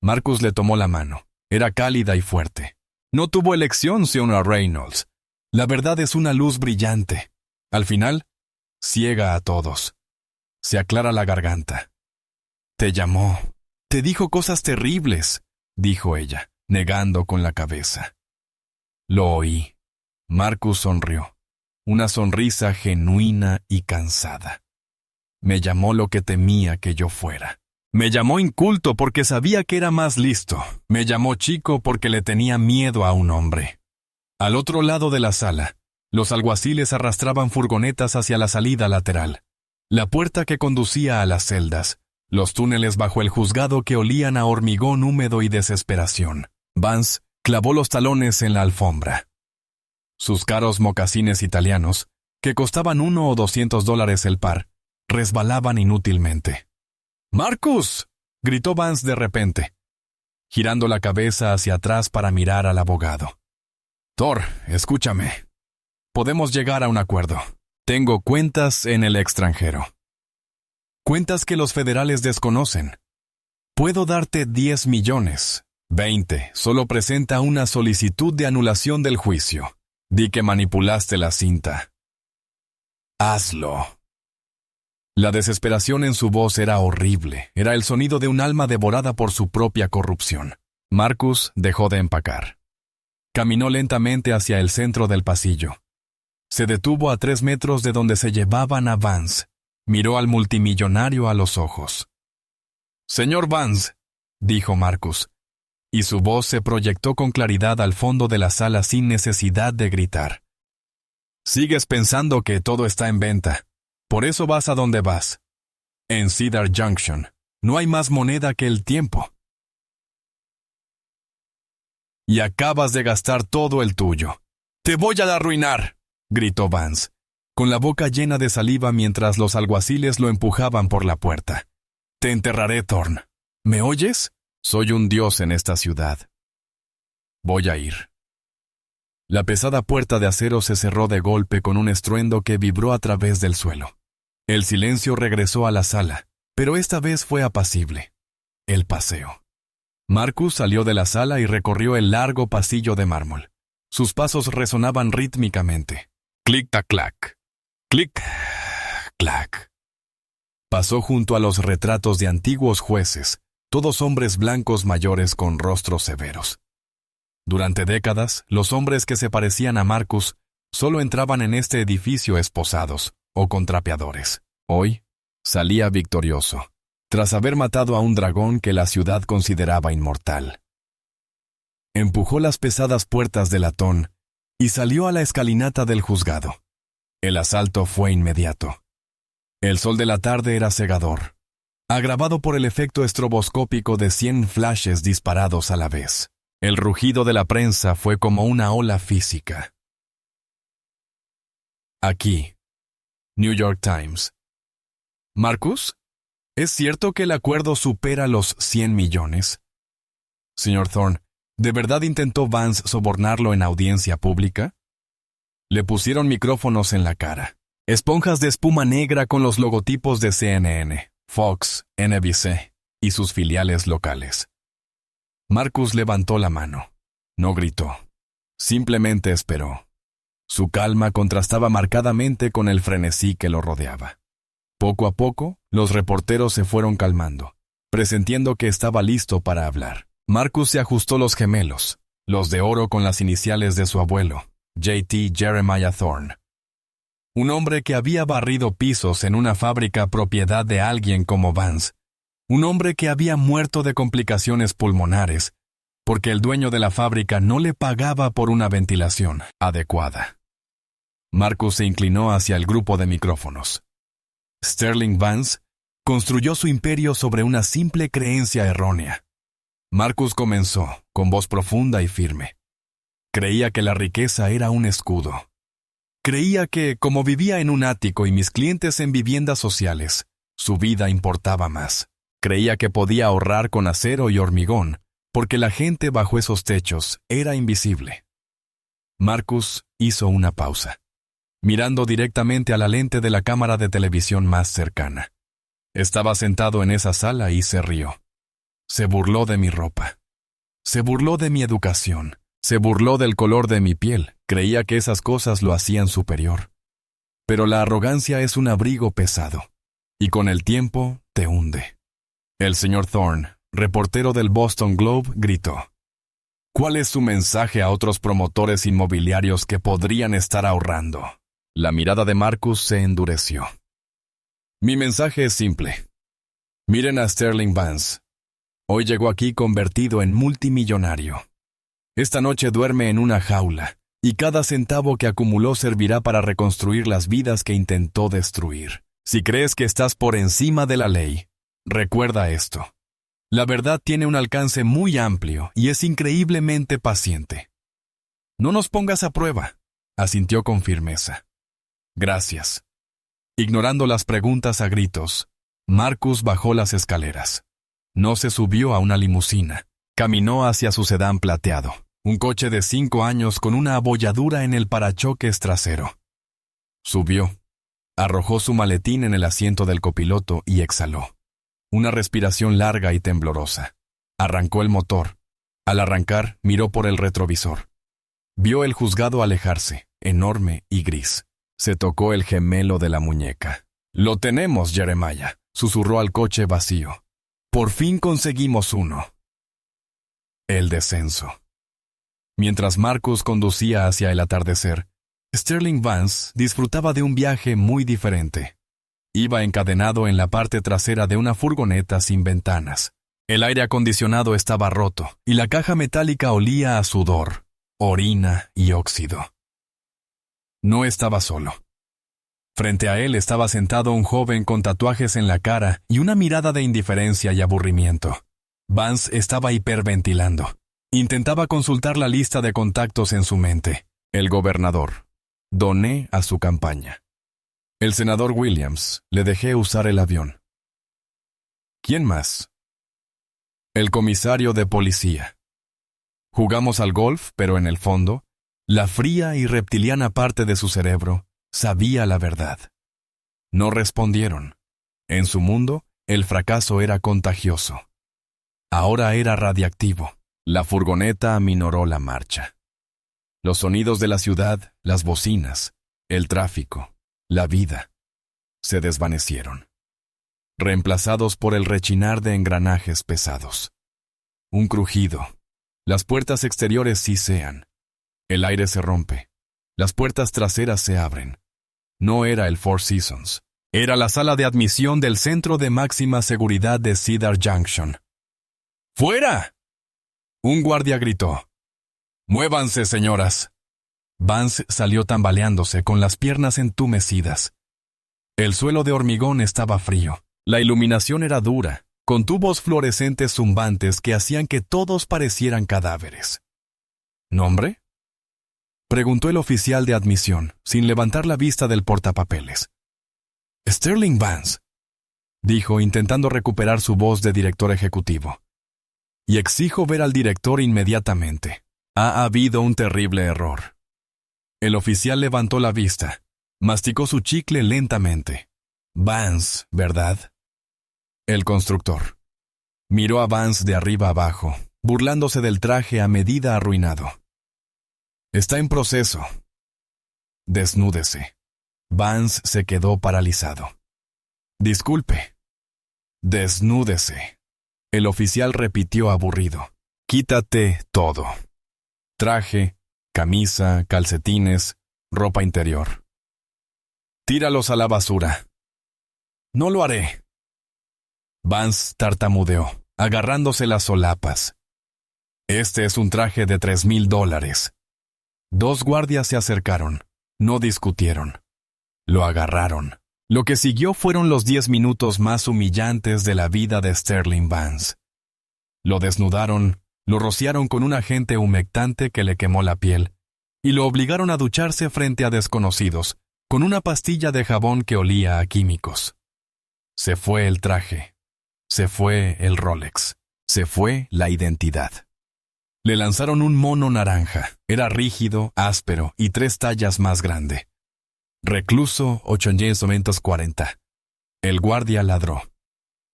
Marcus le tomó la mano. Era cálida y fuerte. «No tuvo elección, señora Reynolds. La verdad es una luz brillante. Al final, ciega a todos. Se aclara la garganta». «Te llamó. Te dijo cosas terribles», dijo ella, negando con la cabeza. «Lo oí». Marcus sonrió. Una sonrisa genuina y cansada. «Me llamó lo que temía que yo fuera. Me llamó inculto porque sabía que era más listo. Me llamó chico porque le tenía miedo a un hombre». Al otro lado de la sala, los alguaciles arrastraban furgonetas hacia la salida lateral, la puerta que conducía a las celdas, los túneles bajo el juzgado que olían a hormigón húmedo y desesperación. Vance clavó los talones en la alfombra. Sus caros mocasines italianos, que costaban $1 o $200 el par, resbalaban inútilmente. «¡Marcus!», gritó Vance de repente, girando la cabeza hacia atrás para mirar al abogado. «Thor, escúchame. Podemos llegar a un acuerdo. Tengo cuentas en el extranjero. Cuentas que los federales desconocen. Puedo darte 10 millones. 20. Solo presenta una solicitud de anulación del juicio. Di que manipulaste la cinta. Hazlo». La desesperación en su voz era horrible. Era el sonido de un alma devorada por su propia corrupción. Marcus dejó de empacar. Caminó lentamente hacia el centro del pasillo. Se detuvo a 3 metros de donde se llevaban a Vance. Miró al multimillonario a los ojos. «Señor Vance», dijo Marcus, y su voz se proyectó con claridad al fondo de la sala sin necesidad de gritar. «Sigues pensando que todo está en venta. Por eso vas a donde vas. En Cedar Junction no hay más moneda que el tiempo. Y acabas de gastar todo el tuyo. ¡Te voy a arruinar!», gritó Vance, con la boca llena de saliva mientras los alguaciles lo empujaban por la puerta. «Te enterraré, Thorne. ¿Me oyes? Soy un dios en esta ciudad. Voy a ir». La pesada puerta de acero se cerró de golpe con un estruendo que vibró a través del suelo. El silencio regresó a la sala, pero esta vez fue apacible. El paseo. Marcus salió de la sala y recorrió el largo pasillo de mármol. Sus pasos resonaban rítmicamente. Clic-tac-clac. Clic-clac. Pasó junto a los retratos de antiguos jueces, todos hombres blancos mayores con rostros severos. Durante décadas, los hombres que se parecían a Marcus solo entraban en este edificio esposados o con trapeadores. Hoy, salía victorioso, tras haber matado a un dragón que la ciudad consideraba inmortal. Empujó las pesadas puertas de latón y salió a la escalinata del juzgado. El asalto fue inmediato. El sol de la tarde era cegador. agravado por el efecto estroboscópico de 100 flashes disparados a la vez. El rugido de la prensa fue como una ola física. Aquí, New York Times. ¿Marcus? ¿Es cierto que el acuerdo supera los 100 millones? Señor Thorne, ¿de verdad intentó Vance sobornarlo en audiencia pública? Le pusieron micrófonos en la cara, esponjas de espuma negra con los logotipos de CNN, Fox, NBC y sus filiales locales. Marcus levantó la mano. No gritó. Simplemente esperó. Su calma contrastaba marcadamente con el frenesí que lo rodeaba. Poco a poco, los reporteros se fueron calmando, presintiendo que estaba listo para hablar. Marcus se ajustó los gemelos, los de oro con las iniciales de su abuelo, J.T. Jeremiah Thorne. Un hombre que había barrido pisos en una fábrica propiedad de alguien como Vance. Un hombre que había muerto de complicaciones pulmonares, porque el dueño de la fábrica no le pagaba por una ventilación adecuada. Marcus se inclinó hacia el grupo de micrófonos. Sterling Vance construyó su imperio sobre una simple creencia errónea. Marcus comenzó, con voz profunda y firme. Creía que la riqueza era un escudo. Creía que, como vivía en un ático y mis clientes en viviendas sociales, su vida importaba más. Creía que podía ahorrar con acero y hormigón, porque la gente bajo esos techos era invisible. Marcus hizo una pausa, mirando directamente a la lente de la cámara de televisión más cercana. Estaba sentado en esa sala y se rió. Se burló de mi ropa. Se burló de mi educación. Se burló del color de mi piel. Creía que esas cosas lo hacían superior. Pero la arrogancia es un abrigo pesado, y con el tiempo te hunde. El señor Thorne, reportero del Boston Globe, gritó. ¿Cuál es su mensaje a otros promotores inmobiliarios que podrían estar ahorrando? La mirada de Marcus se endureció. Mi mensaje es simple. Miren a Sterling Vance. Hoy llegó aquí convertido en multimillonario. Esta noche duerme en una jaula, y cada centavo que acumuló servirá para reconstruir las vidas que intentó destruir. Si crees que estás por encima de la ley, recuerda esto. La verdad tiene un alcance muy amplio y es increíblemente paciente. No nos pongas a prueba, asintió con firmeza. Gracias. Ignorando las preguntas a gritos, Marcus bajó las escaleras. No se subió a una limusina. Caminó hacia su sedán plateado, un coche de 5 años con una abolladura en el parachoques trasero. Subió, arrojó su maletín en el asiento del copiloto y exhaló. Una respiración larga y temblorosa. Arrancó el motor. Al arrancar, miró por el retrovisor. Vio el juzgado alejarse, enorme y gris. Se tocó el gemelo de la muñeca. «Lo tenemos, Jeremiah», susurró al coche vacío. «Por fin conseguimos uno». El descenso. Mientras Marcus conducía hacia el atardecer, Sterling Vance disfrutaba de un viaje muy diferente. Iba encadenado en la parte trasera de una furgoneta sin ventanas. El aire acondicionado estaba roto y la caja metálica olía a sudor, orina y óxido. No estaba solo. Frente a él estaba sentado un joven con tatuajes en la cara y una mirada de indiferencia y aburrimiento. Vance estaba hiperventilando. Intentaba consultar la lista de contactos en su mente. El gobernador. Doné a su campaña. El senador Williams. Le dejé usar el avión. ¿Quién más? El comisario de policía. Jugamos al golf, pero en el fondo, la fría y reptiliana parte de su cerebro sabía la verdad. No respondieron. En su mundo, el fracaso era contagioso. Ahora era radiactivo. La furgoneta aminoró la marcha. Los sonidos de la ciudad, las bocinas, el tráfico, la vida, se desvanecieron, reemplazados por el rechinar de engranajes pesados. Un crujido. Las puertas exteriores sisean. El aire se rompe. Las puertas traseras se abren. No era el Four Seasons. Era la sala de admisión del Centro de Máxima Seguridad de Cedar Junction. ¡Fuera! Un guardia gritó. «Muévanse, señoras». Vance salió tambaleándose con las piernas entumecidas. El suelo de hormigón estaba frío. La iluminación era dura, con tubos fluorescentes zumbantes que hacían que todos parecieran cadáveres. ¿Nombre?, preguntó el oficial de admisión, sin levantar la vista del portapapeles. Sterling Vance, dijo, intentando recuperar su voz de director ejecutivo. Y exijo ver al director inmediatamente. Ha habido un terrible error. El oficial levantó la vista, masticó su chicle lentamente. Vance, ¿verdad? El constructor miró a Vance de arriba abajo, burlándose del traje a medida arruinado. Está en proceso. Desnúdese. Vance se quedó paralizado. Disculpe. Desnúdese. El oficial repitió aburrido. Quítate todo. Traje, camisa, calcetines, ropa interior. Tíralos a la basura. No lo haré. Vance tartamudeó, agarrándose las solapas. Este es un traje de $3,000. 2 guardias se acercaron. No discutieron. Lo agarraron. Lo que siguió fueron los 10 minutos más humillantes de la vida de Sterling Vance. Lo desnudaron, lo rociaron con un agente humectante que le quemó la piel, y lo obligaron a ducharse frente a desconocidos, con una pastilla de jabón que olía a químicos. Se fue el traje. Se fue el Rolex. Se fue la identidad. Le lanzaron un mono naranja. Era rígido, áspero y 3 tallas más grande. Recluso 840. El guardia ladró.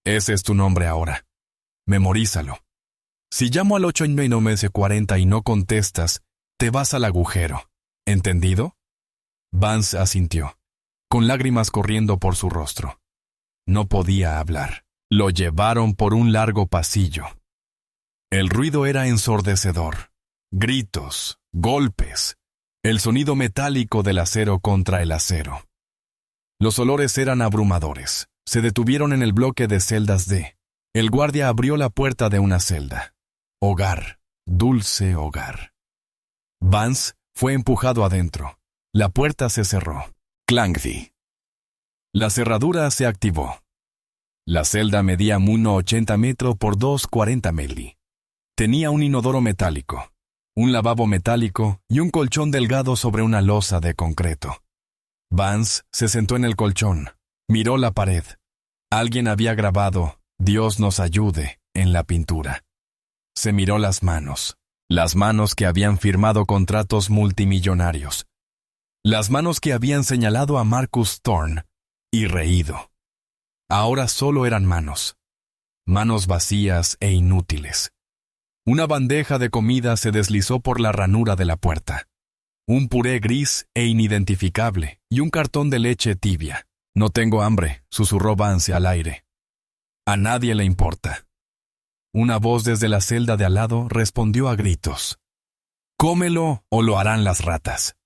Ese es tu nombre ahora. Memorízalo. Si llamo al 840 y no contestas, te vas al agujero. ¿Entendido? Vance asintió, con lágrimas corriendo por su rostro. No podía hablar. Lo llevaron por un largo pasillo. El ruido era ensordecedor. Gritos, golpes, el sonido metálico del acero contra el acero. Los olores eran abrumadores. Se detuvieron en el bloque de celdas D. El guardia abrió la puerta de una celda. Hogar, dulce hogar. Vance fue empujado adentro. La puerta se cerró. Clangdi. La cerradura se activó. La celda medía 1,80 metros por 2,40 metros. Tenía un inodoro metálico, un lavabo metálico y un colchón delgado sobre una losa de concreto. Vance se sentó en el colchón, miró la pared. Alguien había grabado «Dios nos ayude» en la pintura. Se miró las manos que habían firmado contratos multimillonarios, las manos que habían señalado a Marcus Thorne y reído. Ahora solo eran manos vacías e inútiles. Una bandeja de comida se deslizó por la ranura de la puerta. Un puré gris e inidentificable y un cartón de leche tibia. «No tengo hambre», susurró Vance al aire. A nadie le importa. Una voz desde la celda de al lado respondió a gritos. «Cómelo o lo harán las ratas».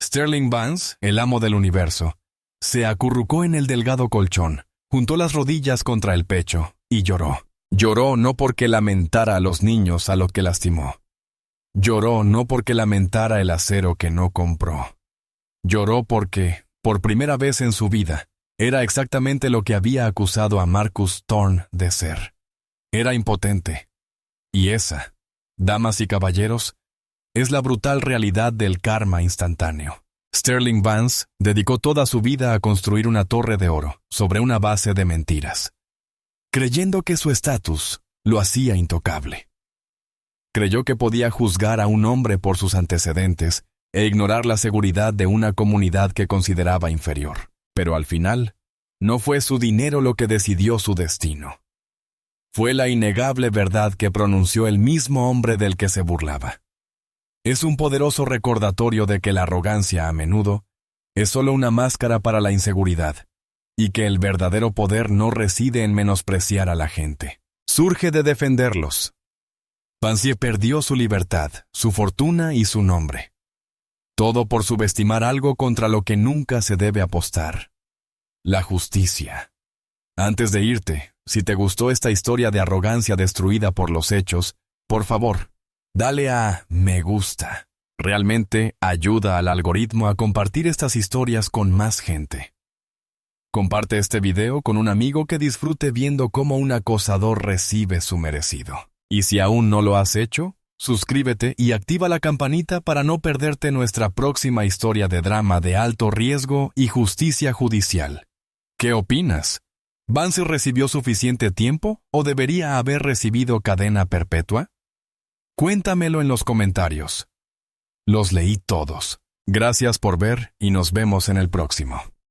Sterling Vance, el amo del universo, se acurrucó en el delgado colchón, juntó las rodillas contra el pecho y lloró. Lloró no porque lamentara a los niños a los que lastimó. Lloró no porque lamentara el acero que no compró. Lloró porque, por primera vez en su vida, era exactamente lo que había acusado a Marcus Thorne de ser. Era impotente. Y esa, damas y caballeros, es la brutal realidad del karma instantáneo. Sterling Vance dedicó toda su vida a construir una torre de oro sobre una base de mentiras, creyendo que su estatus lo hacía intocable. Creyó que podía juzgar a un hombre por sus antecedentes e ignorar la seguridad de una comunidad que consideraba inferior. Pero al final, no fue su dinero lo que decidió su destino. Fue la innegable verdad que pronunció el mismo hombre del que se burlaba. Es un poderoso recordatorio de que la arrogancia a menudo es solo una máscara para la inseguridad, y que el verdadero poder no reside en menospreciar a la gente. Surge de defenderlos. Vance perdió su libertad, su fortuna y su nombre. Todo por subestimar algo contra lo que nunca se debe apostar. La justicia. Antes de irte, si te gustó esta historia de arrogancia destruida por los hechos, por favor, dale a me gusta. Realmente ayuda al algoritmo a compartir estas historias con más gente. Comparte este video con un amigo que disfrute viendo cómo un acosador recibe su merecido. Y si aún no lo has hecho, suscríbete y activa la campanita para no perderte nuestra próxima historia de drama de alto riesgo y justicia judicial. ¿Qué opinas? ¿Vance recibió suficiente tiempo o debería haber recibido cadena perpetua? Cuéntamelo en los comentarios. Los leí todos. Gracias por ver y nos vemos en el próximo.